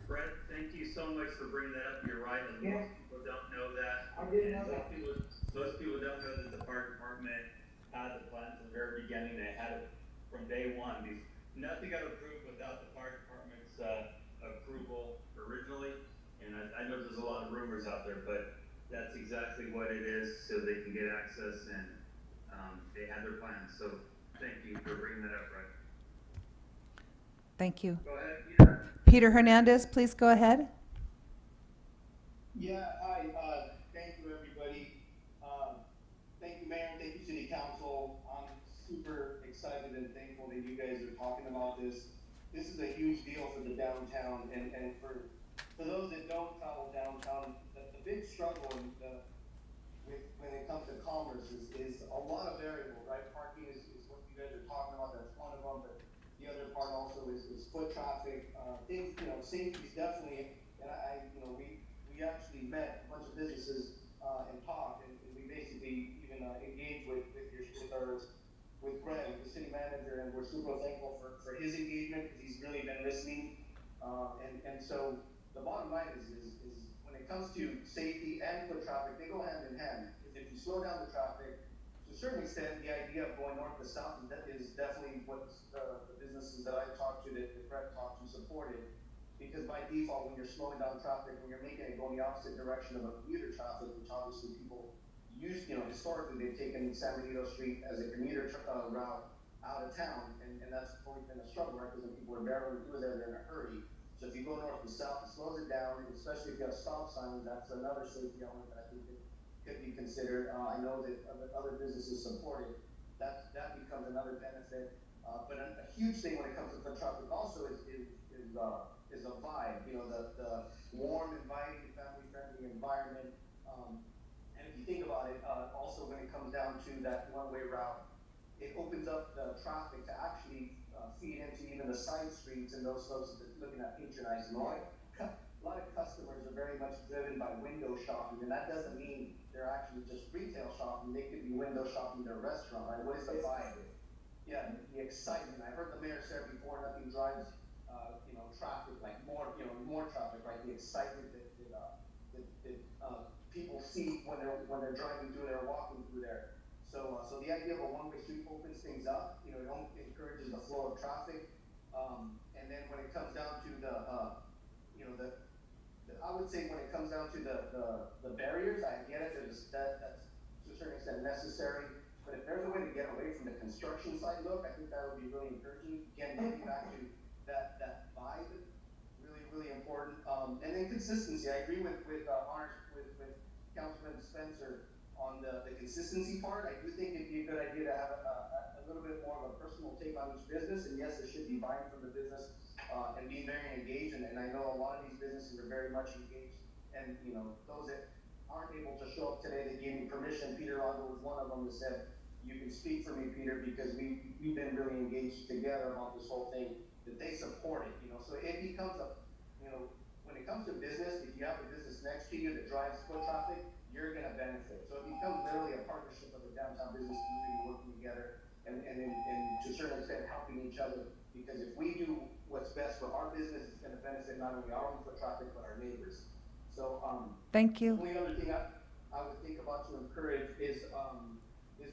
Brett, thank you so much for bringing that up. You're right, and
Yeah.
most people don't know that.
I didn't
And
know that.
most people don't know that the fire department had the plan from the very beginning. They had it from day one. Nothing got approved without the fire department's approval originally. And I know there's a lot of rumors out there, but that's exactly what it is, so they can get access, and they had their plans. So thank you for bringing that up, Brett.
Thank you.
Go ahead, Peter.
Peter Hernandez, please go ahead.
Yeah, hi, thank you, everybody. Thank you, Mayor, thank you, City Council. I'm super excited and thankful that you guys are talking about this. This is a huge deal for the downtown, and for those that don't travel downtown, the big struggle when it comes to commerce is a lot of variables, right? Parking is what you guys are talking about, that's one of them, but the other part also is foot traffic, things, safety is definitely, and we actually met a bunch of businesses, and talked, and we basically even, engaged with Brett, the city manager, and we're super thankful for his engagement, because he's really been listening, and so the bottom line is when it comes to safety and foot traffic, they go hand in hand, because if you slow down the traffic, to a certain extent, the idea of going north to south is definitely what the businesses that I talked to, that Brett talked to, supported. Because by default, when you're slowing down traffic, when you're making it go in the opposite direction of a commuter traffic, which obviously people use, historically they've taken San Benito Street as a commuter route out of town, and that's always been a struggle, right? Because when people are barreling through there, they're in a hurry. So if you go north to south, it slows it down, especially if you have stop signs. That's another safety element that I think could be considered. I know that other businesses support it. That becomes another benefit. But a huge thing when it comes to foot traffic also is a vibe. The warm, inviting, family-friendly environment. And if you think about it, also when it comes down to that one-way route, it opens up the traffic to actually feed into even the side streets and those folks that are looking at patronizing. A lot of customers are very much driven by window shopping, and that doesn't mean they're actually just retail shopping. They could be window shopping their restaurant, right? What is the vibe? Yeah, the excitement. I heard the mayor say before, nothing drives, traffic like more traffic, right? The excitement that people see when they're driving through there, walking through there. So the idea of a one-way street opens things up. It encourages the flow of traffic. And then when it comes down to I would say when it comes down to the barriers, I get it. That's to a certain extent necessary. But if there's a way to get away from the construction site look, I think that would be really encouraging. Again, getting back to that vibe, really, really important. And then consistency. I agree with Councilman Spencer on the consistency part. I do think it'd be a good idea to have a little bit more of a personal take on each business. And yes, it should be buying from the business and being very engaged. And I know a lot of these businesses are very much engaged. And those that aren't able to show up today, they gave me permission. Peter Lago was one of them that said, "You can speak for me, Peter, because we've been really engaged together about this whole thing." That they support it, so it becomes when it comes to business, if you have a business next to you that drives foot traffic, you're going to benefit. So it becomes literally a partnership of the downtown business community working together and to a certain extent helping each other. Because if we do what's best for our business, it's going to benefit not only our own foot traffic but our neighbors. So
Thank you.
the only other thing I would think about to encourage is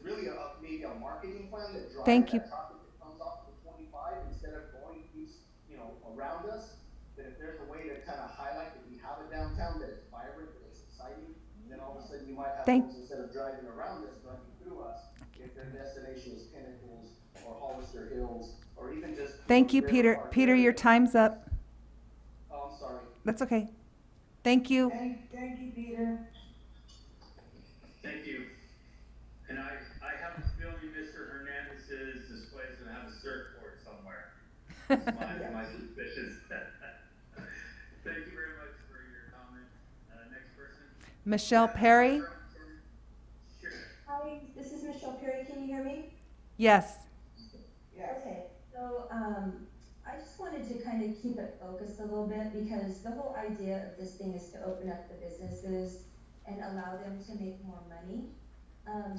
really maybe a marketing plan that drives
Thank you.
that traffic that comes off the 25 instead of going east, around us. That if there's a way to kind of highlight that we have a downtown that is vibrant, that is exciting, then all of a sudden you might have folks instead of driving around us, driving through us, if their destination is Pinnacles or Hollister Hills or even just.
Thank you,
River
Peter.
Park
Peter,
area.
your time's up.
Oh, I'm sorry.
That's okay. Thank you.
Thank you, Peter.
my suspicions. Thank you very much for your comment. Next person.
Michelle Perry?
Sure.
Hi, this is Michelle Perry. Can you hear me?
Yes.
Yes.
Okay, so I just wanted to kind of keep it focused a little bit because the whole idea of this thing is to open up the businesses and allow them to make more money.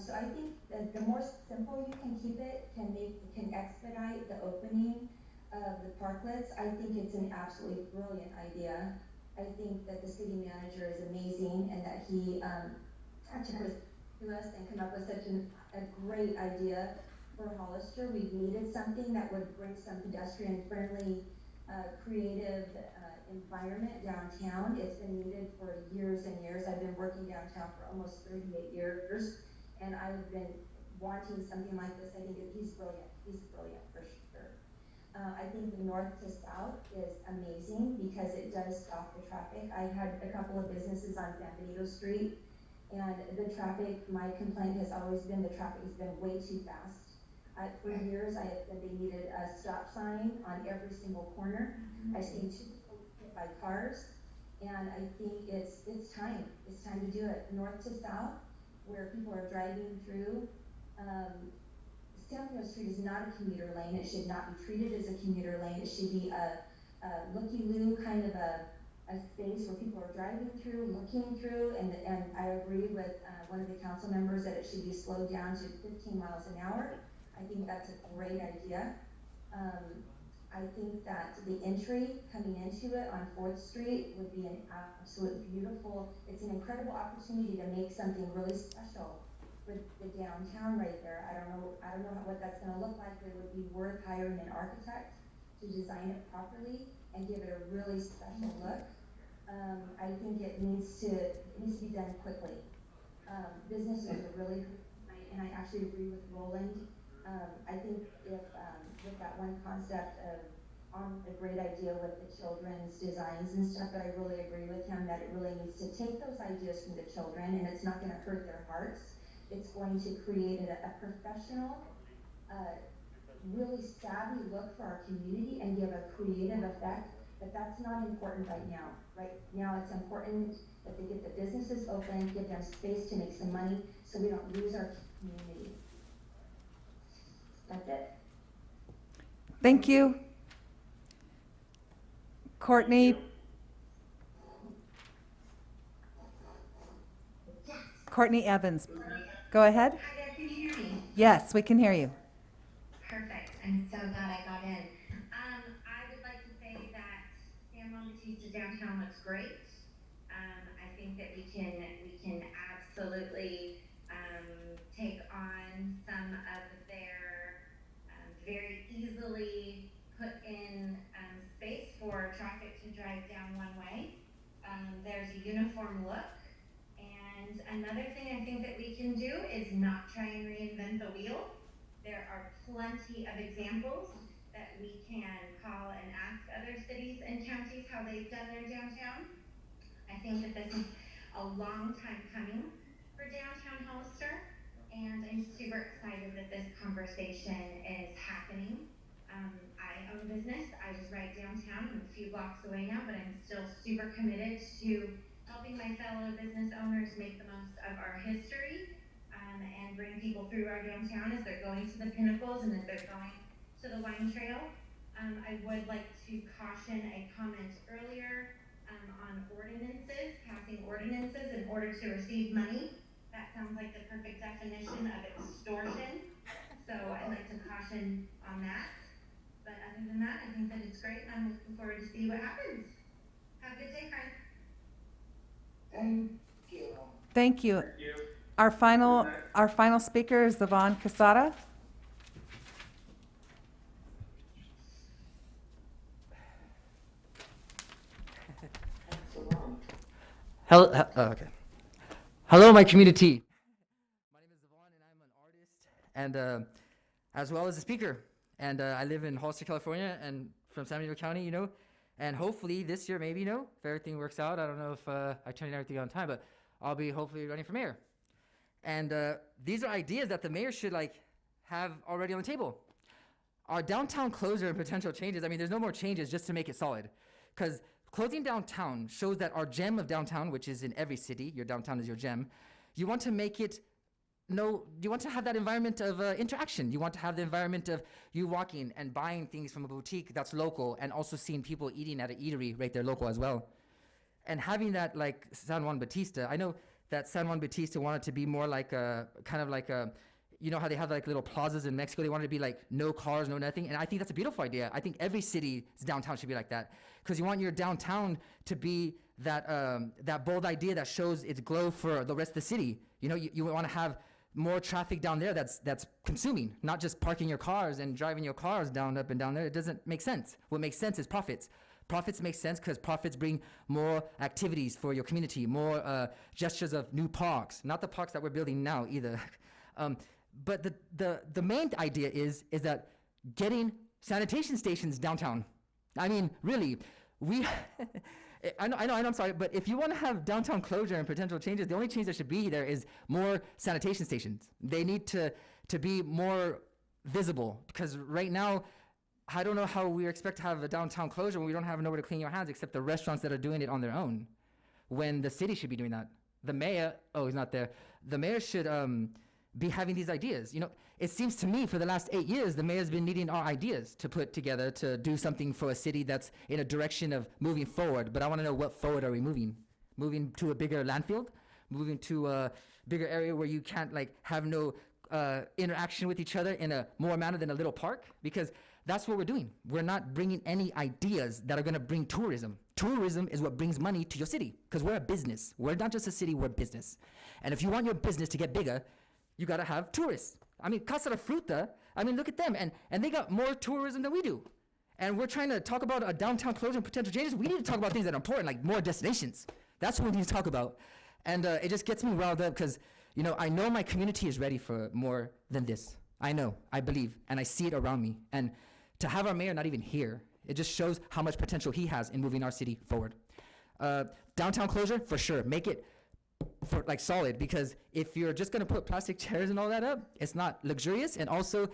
So I think that the more simple you can keep it, can expedite the opening of the parklets. I think it's an absolutely brilliant idea. I think that the city manager is amazing and that he actually was to us and come up with such a great idea for Hollister. We've needed something that would bring some pedestrian-friendly, creative environment downtown. It's been needed for years and years. I've been working downtown for almost 38 years, and I've been wanting something like this. I think he's brilliant. He's brilliant for sure. I think the north to south is amazing because it does stop the traffic. I had a couple of businesses on San Benito Street, and the traffic, my complaint has always been the traffic has been way too fast. For years, I have said they needed a stop sign on every single corner. I've seen 2 people hit by cars, and I think it's time. It's time to do it. North to south, where people are driving through. San Diego Street is not a commuter lane. It should not be treated as a commuter lane. It should be a looky-loo kind of a space where people are driving through, looking through, and I agree with one of the council members that it should be slowed down to 15 miles an hour. I think that's a great idea. I think that the entry coming into it on 4th Street would be an absolute beautiful, it's an incredible opportunity to make something really special with the downtown right there. I don't know what that's gonna look like, but it would be worth hiring an architect to design it properly and give it a really special look. I think it needs to be done quickly. Businesses are really, and I actually agree with Roland. I think if with that one concept of a great idea with the children's designs and stuff, but I really agree with him that it really needs to take those ideas from the children, and it's not going to hurt their hearts. It's going to create a professional, really savvy look for our community and give a creative effect. But that's not important right now. Right now, it's important that they get the businesses open, give them space to make some money, so we don't lose our community. That's it.
Thank you. Courtney. Courtney Evans. Go ahead.
Hi there, can you hear me?
Yes, we can hear you.
Perfect, I'm so glad I got in. I would like to say that San Juan Bautista downtown looks great. I think that we can absolutely take on some of their very easily put in space for traffic to drive down one way. There's a uniform look. And another thing I think that we can do is not try and reinvent the wheel. There are plenty of examples that we can call and ask other cities and counties how they've done their downtown. I think that this is a long time coming for downtown Hollister, and I'm super excited that this conversation is happening. I own a business. I was right downtown. I'm a few blocks away now, but I'm still super committed to helping my fellow business owners make the most of our history and bring people through our downtown as they're going to the pinnacles and as they're going to the wine trail. I would like to caution a comment earlier on ordinances, passing ordinances in order to receive money. That sounds like the perfect definition of extortion. So I'd like to caution on that. But other than that, I think that it's great and I'm looking forward to see what happens. Have a good day, friends.
Thank you.
Thank you. Our final speaker is Yvonne Casada.
Hello, okay. Hello, my community. My name is Yvonne, and I'm an artist, and as well as a speaker. And I live in Hollister, California, and from San Diego County, you know. And hopefully this year, maybe, you know, if everything works out. I don't know if I turn in everything on time, but I'll be hopefully running for mayor. And these are ideas that the mayor should like have already on the table. our downtown closure and potential changes, I mean, there's no more changes just to make it solid. Because closing downtown shows that our gem of downtown, which is in every city, your downtown is your gem, you want to make it, you want to have that environment of interaction. You want to have the environment of you walking and buying things from a boutique that's local and also seeing people eating at an eatery right there local as well. And having that like San Juan Bautista, I know that San Juan Bautista wanted to be more like a, kind of like a, you know how they have like little plazas in Mexico? They wanted to be like no cars, no nothing. And I think that's a beautiful idea. I think every city's downtown should be like that. Because you want your downtown to be that, that bold idea that shows its glow for the rest of the city. You know, you want to have more traffic down there that's consuming, not just parking your cars and driving your cars down, up and down there. It doesn't make sense. What makes sense is profits. Profits make sense because profits bring more activities for your community, more gestures of new parks, not the parks that we're building now either. But the main idea is that getting sanitation stations downtown. I mean, really, I know, I'm sorry, but if you want to have downtown closure and potential changes, the only change that should be there is more sanitation stations. They need to be more visible, because right now, I don't know how we expect to have a downtown closure when we don't have nowhere to clean your hands except the restaurants that are doing it on their own, when the city should be doing that. The mayor, oh, he's not there. The mayor should be having these ideas. You know, it seems to me for the last 8 years, the mayor's been needing our ideas to put together to do something for a city that's in a direction of moving forward. But I want to know, what forward are we moving? Moving to a bigger landfill? Moving to a bigger area where you can't like have no interaction with each other in a more manner than a little park? Because that's what we're doing. We're not bringing any ideas that are going to bring tourism. Tourism is what brings money to your city, because we're a business. We're not just a city, we're a business. And if you want your business to get bigger, you got to have tourists. I mean, Casa de Fruta, I mean, look at them. And they got more tourism than we do. And we're trying to talk about a downtown closure and potential changes. We need to talk about things that are important, like more destinations. That's what we need to talk about. And it just gets me riled up because, you know, I know my community is ready for more than this. I know, I believe, and I see it around me. And to have our mayor not even here, it just shows how much potential he has in moving our city forward. Downtown closure, for sure. Make it for like solid, because if you're just gonna put plastic chairs and all that up, it's not luxurious, and also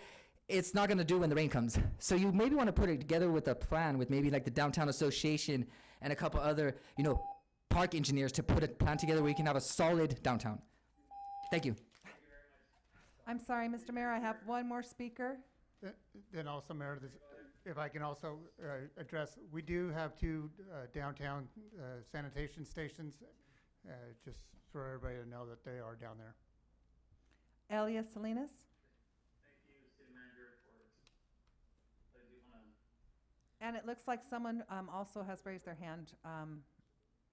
it's not gonna do when the rain comes. So you maybe wanna put it together with a plan with maybe like the downtown association and a couple other, you know, park engineers to put a plan together where you can have a solid downtown. Thank you.
I'm sorry, Mr. Mayor, I have one more speaker.
Then also, Mayor, if I can also address, we do have 2 downtown sanitation stations, just for everybody to know that they are down there.
Elias Salinas?
Thank you, City Manager, for letting me wanna.
And it looks like someone also has raised their hand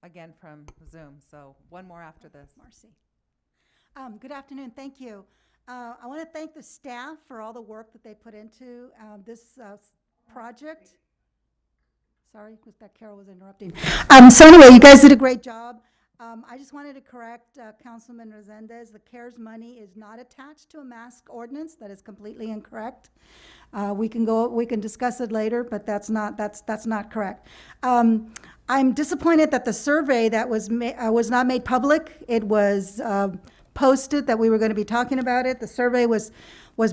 again from Zoom. So one more after this.
Marcy. Good afternoon. Thank you. I want to thank the staff for all the work that they put into this project. Sorry, that Carol was interrupting. So anyway, you guys did a great job. I just wanted to correct Councilman Resendez. The CARES money is not attached to a mask ordinance. That is completely incorrect. We can discuss it later, but that's not correct. I'm disappointed that the survey that was not made public. It was posted that we were going to be talking about it. The survey was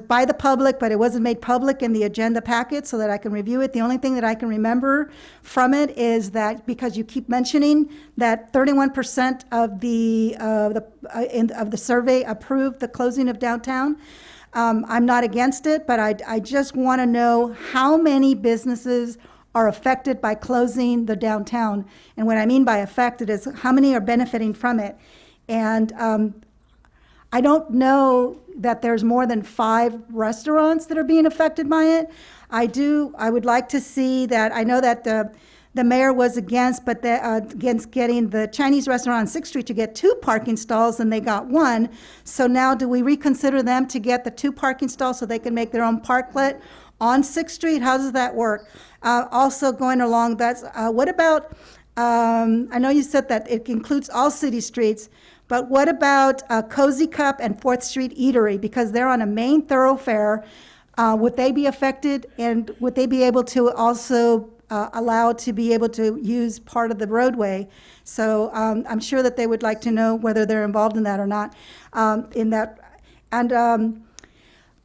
by the public, but it wasn't made public in the agenda packet so that I can review it. The only thing that I can remember from it is that, because you keep mentioning that 31% of the survey approved the closing of downtown. I'm not against it, but I just want to know how many businesses are affected by closing the downtown. And what I mean by affected is how many are benefiting from it. And I don't know that there's more than 5 restaurants that are being affected by it. I would like to see that. I know that the mayor was against getting the Chinese restaurant on 6th Street to get 2 parking stalls, and they got 1. So now do we reconsider them to get the 2 parking stalls so they can make their own parklet on 6th Street? How does that work? Also going along, what about, I know you said that it includes all city streets, but what about Cozy Cup and 4th Street Eatery? Because they're on a main thoroughfare. Would they be affected, and would they be able to also allowed to be able to use part of the roadway? So I'm sure that they would like to know whether they're involved in that or not. And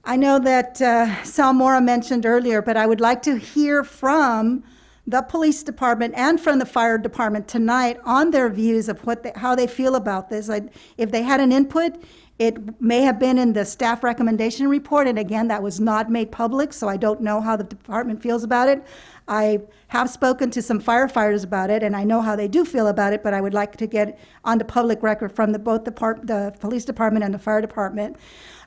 I know that Salmora mentioned earlier, but I would like to hear from the police department and from the fire department tonight on their views of how they feel about this. If they had an input, it may have been in the staff recommendation report, and again, that was not made public, so I don't know how the department feels about it. I have spoken to some firefighters about it, and I know how they do feel about it, but I would like to get on the public record from both the police department and the fire department.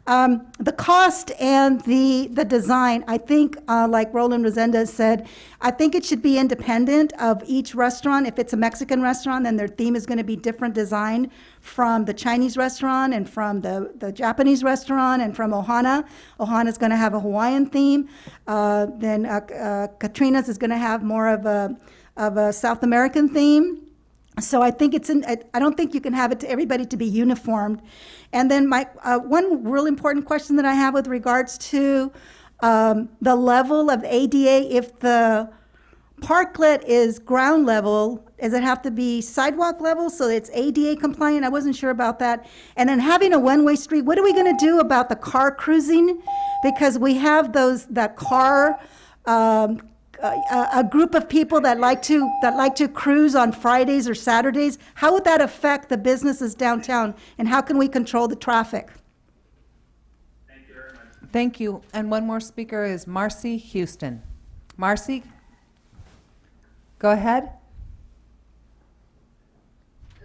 The cost and the design, I think, like Roland Rosenda said, I think it should be independent of each restaurant. If it's a Mexican restaurant, then their theme is going to be different design from the Chinese restaurant and from the Japanese restaurant and from Ohana. Ohana's going to have a Hawaiian theme. Then Katrina's is going to have more of a South American theme. So I think I don't think you can have it to everybody to be uniformed. And then my one real important question that I have with regards to the level of ADA, if the parklet is ground level, does it have to be sidewalk level so it's ADA compliant? I wasn't sure about that. And then having a one-way street, what are we going to do about the car cruising? Because we have that car. A group of people that like to cruise on Fridays or Saturdays. How would that affect the businesses downtown, and how can we control the traffic?
Thank you very much.
Thank you. And one more speaker is Marcy Houston. Marcy, go ahead.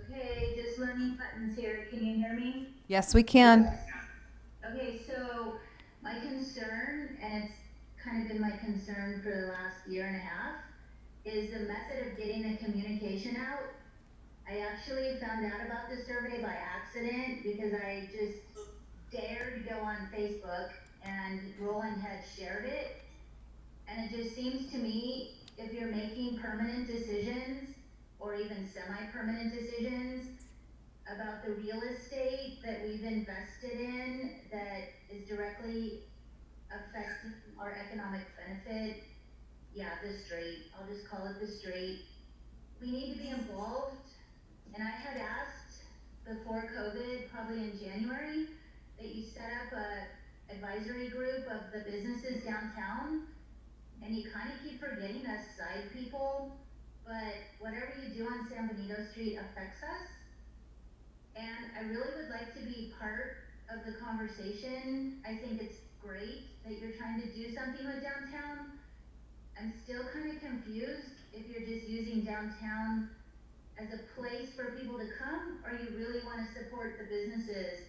Okay, just learning buttons here. Can you hear me?
Yes, we can.
Okay, so my concern, and it's kind of been my concern for the last year and a half, is the method of getting the communication out. I actually found out about the survey by accident because I just dared go on Facebook and Roland had shared it. And it just seems to me, if you're making permanent decisions or even semi-permanent decisions about the real estate that we've invested in that is directly affecting our economic benefit, the street, I'll just call it the street. We need to be involved, and I had asked before COVID, probably in January, that you set up a advisory group of the businesses downtown, and you kind of keep forgetting us side people, but whatever you do on San Benito Street affects us, and I really would like to be part of the conversation. I think it's great that you're trying to do something with downtown. I'm still kind of confused if you're just using downtown as a place for people to come, or you really want to support the businesses.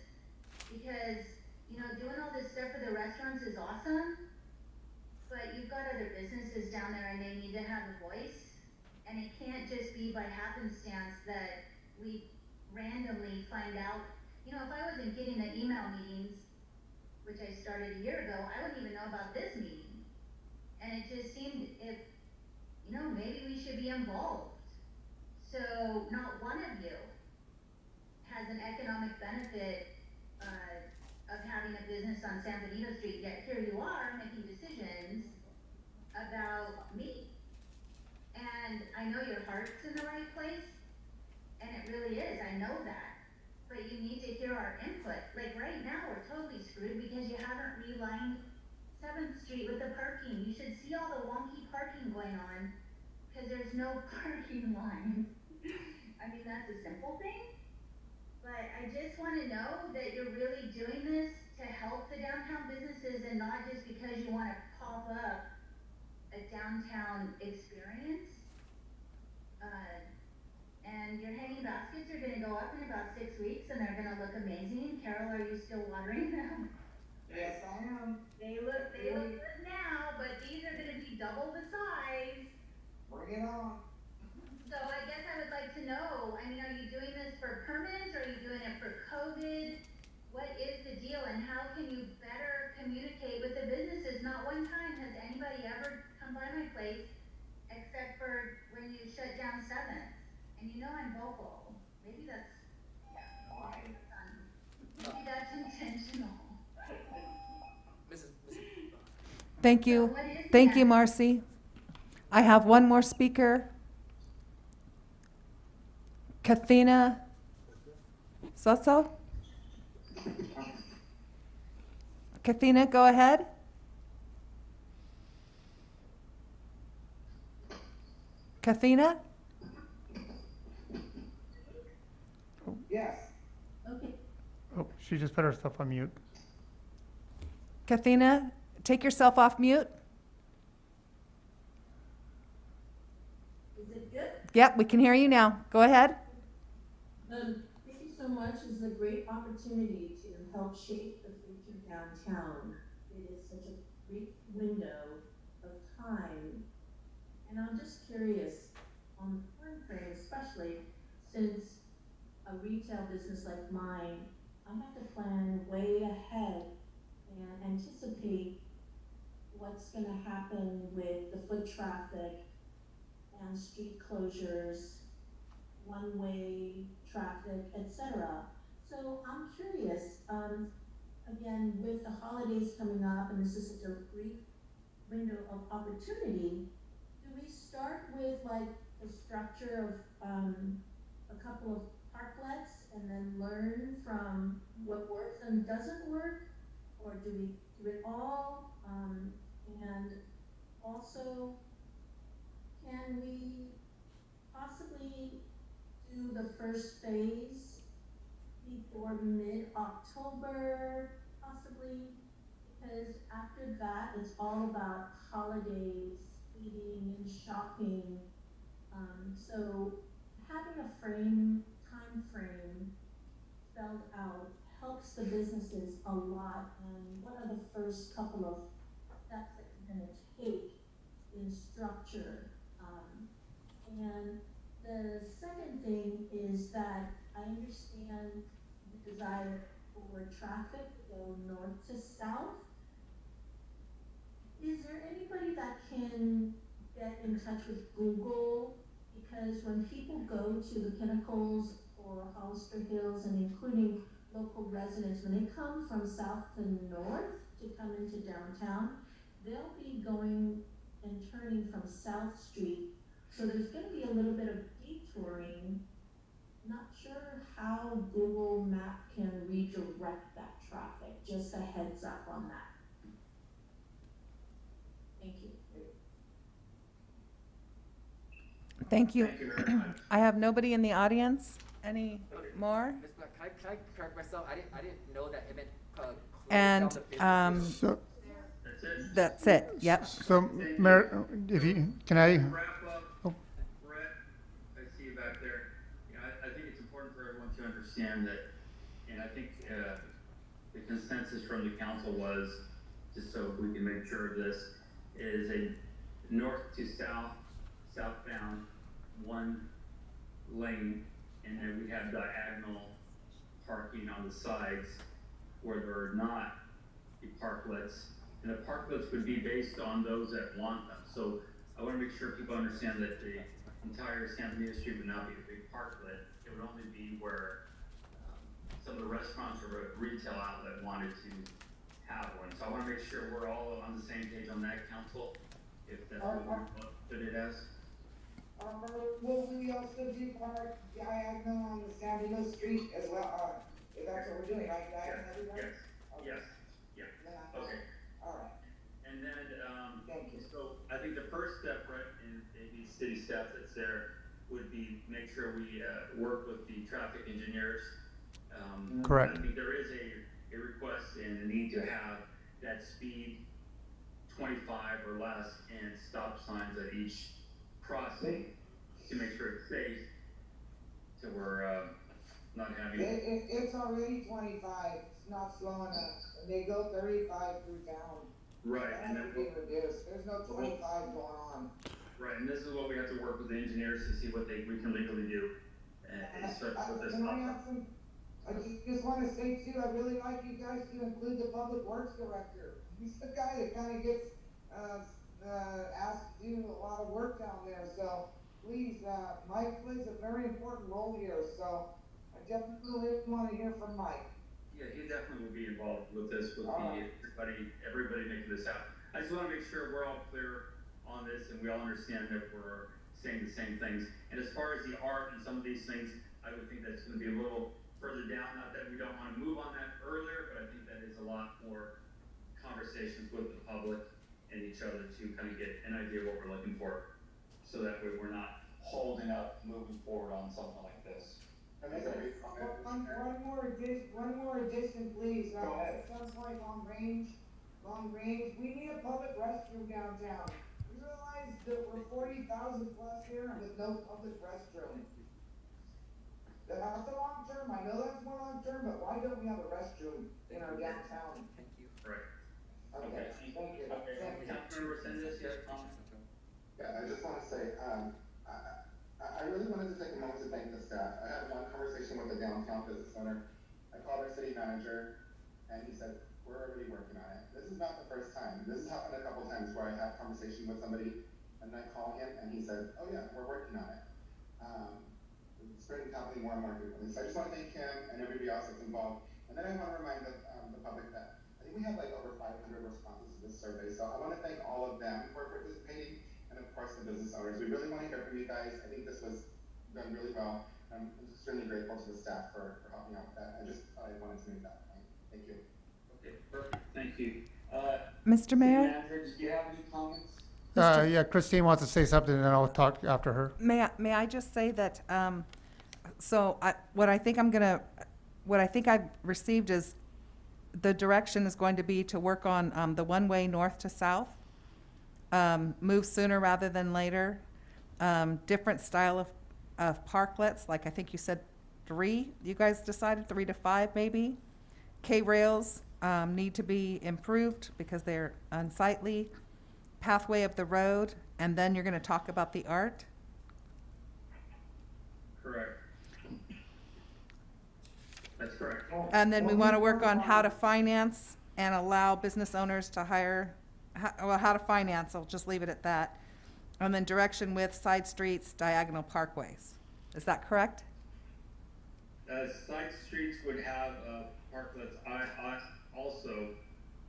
Because, doing all this stuff for the restaurants is awesome, but you've got other businesses down there and they need to have a voice. And it can't just be by happenstance that we randomly find out. If I wasn't getting the email meetings, which I started a year ago, I wouldn't even know about this meeting. And it just seemed maybe we should be involved. So not one of you has an economic benefit of having a business on San Benito Street, yet here you are making decisions about me. And I know your heart's in the right place, and it really is, I know that. But you need to hear our input. Like right now, we're totally screwed because you haven't relined 7th Street with the parking. You should see all the wonky parking going on because there's no parking line. I mean, that's a simple thing, but I just want to know that you're really doing this to help the downtown businesses and not just because you want to pop up a downtown experience. And your hanging baskets are going to go up in about 6 weeks and they're going to look amazing. Carol, are you still watering them?
Yes, I am.
They look good now, but these are going to be double the size.
Bring it on.
So I guess I would like to know, are you doing this for permanent, or are you doing it for COVID? What is the deal, and how can you better communicate with the businesses? Not one time has anybody ever come by my place, except for when you shut down 7th. And I'm vocal. Maybe that's, maybe that's intentional.
Thank you. Thank you, Marcy. I have one more speaker. Kathina Soso? Kathina, go ahead. Kathina?
Yes.
Oh, she just put herself on mute.
Kathina, take yourself off mute.
Is it good?
Yep, we can hear you now. Go ahead.
Thank you so much. It's a great opportunity to help shape the future downtown. It is such a brief window of time. And I'm just curious on the time frame, especially since a retail business like mine, I have to plan way ahead and anticipate what's gonna happen with the foot traffic and street closures, one-way traffic, etc. So I'm curious, again, with the holidays coming up, and this is such a brief window of opportunity, do we start with like the structure of a couple of parklets and then learn from what works and doesn't work? Or do we do it all? And also, can we possibly do the first phase before mid-October, possibly? Because after that, it's all about holidays, eating and shopping. So having a time frame spelled out helps the businesses a lot. And what are the first couple of steps that you're gonna take in structure? And the second thing is that I understand the desire for traffic to go north to south. Is there anybody that can get in touch with Google? Because when people go to the Pinnacles or Hollister Hills, and including local residents, when they come from south to north to come into downtown, they'll be going and turning from South Street. So there's gonna be a little bit of detouring. Not sure how Google Map can redirect that traffic. Just a heads up on that. Thank you.
Thank you.
Thank you very much.
I have nobody in the audience. Any more?
Ms. Black, can I correct myself? I didn't know that it meant close
And,
down the businesses.
So,
That's it.
That's it. Yep.
so Mayor, if you, can I?
Wrap up,
Oh.
Brett, I see you back there. You know, I think it's important for everyone to understand that, and I think, the consensus from the council was, just so we can make sure of this, is a north to south, southbound, one lane, and then we have diagonal parking on the sides where there are not the parklets. And the parklets would be based on those that want them. So I wanna make sure people understand that the entire Santa Anita Street would not be a big parklet. It would only be where, some of the restaurants or a retail outlet wanted to have one. So I wanna make sure we're all on the same page on that, council, if that's what we put it as.
Will we also do part diagonal on the San Diego Street as well, if that's what we're doing, right, diagonal everywhere?
Yes, yes, yeah, okay.
All right,
And then,
thank you.
so I think the first step, right, and maybe city staff that's there, would be make sure we, work with the traffic engineers.
Correct.
I think there is a request and a need to have that speed 25 or less and stop signs at each crossing to make sure it's safe, so we're, not having.
It's already 25, it's not slow enough, and they go 35 through town.
Right,
That
and
has
then
to be reduced, there's no 25 going on.
right, and this is what we have to work with the engineers to see what we can legally do, and especially with this.
Can I have some, I just wanna say too, I really like you guys to include the public works director. He's the guy that kinda gets, asked to do a lot of work down there, so please, Mike plays a very important role here, so I definitely wanna hear from Mike.
Yeah, he definitely will be involved with this, with
Alright.
everybody making this happen. I just wanna make sure we're all clear on this and we all understand that we're saying the same things. And as far as the art and some of these things, I would think that's gonna be a little further down, not that we don't wanna move on that earlier, but I think that is a lot more conversations with the public and each other to kind of get an idea of what we're looking for. So that way we're not holding up moving forward on something like this.
Can I make a brief comment?
One more addition, please.
Go ahead.
It sounds like long range. We need a public restroom downtown. You realize that we're 40,000 plus here with no public restroom. That's the long term. I know that's more long term, but why don't we have a restroom in our downtown?
Right.
Okay, thank you. Thank you.
Councilmember Resendez, you have a comment?
Yeah, I just want to say, I really wanted to take a moment to thank the staff. I had one conversation with a downtown business owner. I called our city manager, and he said, we're already working on it. This is not the first time. This has happened a couple times where I had a conversation with somebody, and I call him, and he said, oh yeah, we're working on it. It's been happening more and more frequently. So I just want to thank him and everybody else that's involved. And then I want to remind the public that I think we have like over 500 responses to this survey. So I want to thank all of them for participating, and of course the business owners. We really want to hear from you guys. I think this was done really well. I'm extremely grateful to the staff for helping out with that. I just thought I wanted to make that point. Thank you.
Okay, perfect. Thank you.
Mr.
City
Mayor?
Manager, do you have any comments?
Yeah, Christine wants to say something, and then I'll talk after her.
May I just say that, what I think I've received is the direction is going to be to work on, the one-way north to south, move sooner rather than later, different style of parklets, like I think you said 3, you guys decided 3 to 5 maybe. K-rails, need to be improved because they're unsightly, pathway of the road, and then you're gonna talk about the art.
Correct. That's correct.
And then we want to work on how to finance and allow business owners to hire, how to finance, I'll just leave it at that. And then direction with side streets, diagonal parkways. Is that correct?
Side streets would have, parklets, I also,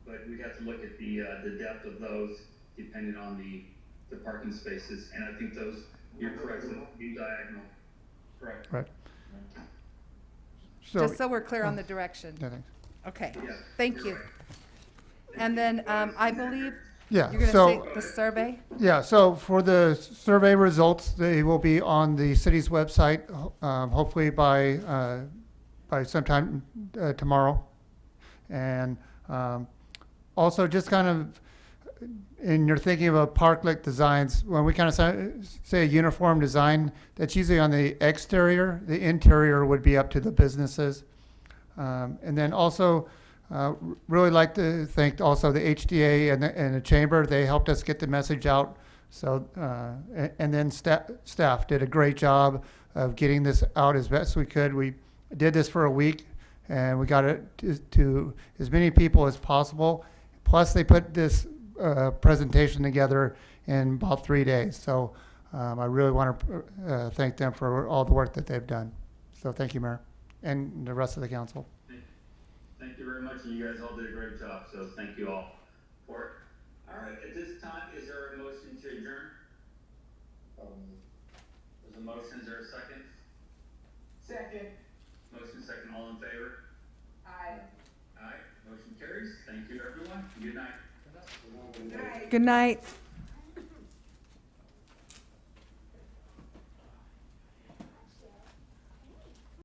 but we'd have to look at the depth of those depending on the parking spaces. And I think those, you're correct, be diagonal. Correct.
Right.
Just so we're clear on the direction.
Yeah, thanks.
Okay,
Yeah,
thank
you're
you.
right.
And then, I believe
Yeah,
you're gonna
so,
say the survey?
yeah, so for the survey results, they will be on the city's website, hopefully by sometime tomorrow. And also just kind of, and you're thinking about parklet designs, when we kind of say a uniform design, that's usually on the exterior. The interior would be up to the businesses. And then also, really like to thank also the HDA and the chamber. They helped us get the message out. So, and then staff did a great job of getting this out as best we could. We did this for a week, and we got it to as many people as possible. Plus, they put this presentation together in about 3 days. So I really want to thank them for all the work that they've done. So thank you, Mayor, and the rest of the council.
Thank you very much, and you guys all did a great job, so thank you all for it. All right, at this time, is there a motion to adjourn? There's a motion, is there a second?
Second.
Motion second, all in favor?
Aye.
Aye, motion carries. Thank you, everyone. Good night.
Good night.
Good night.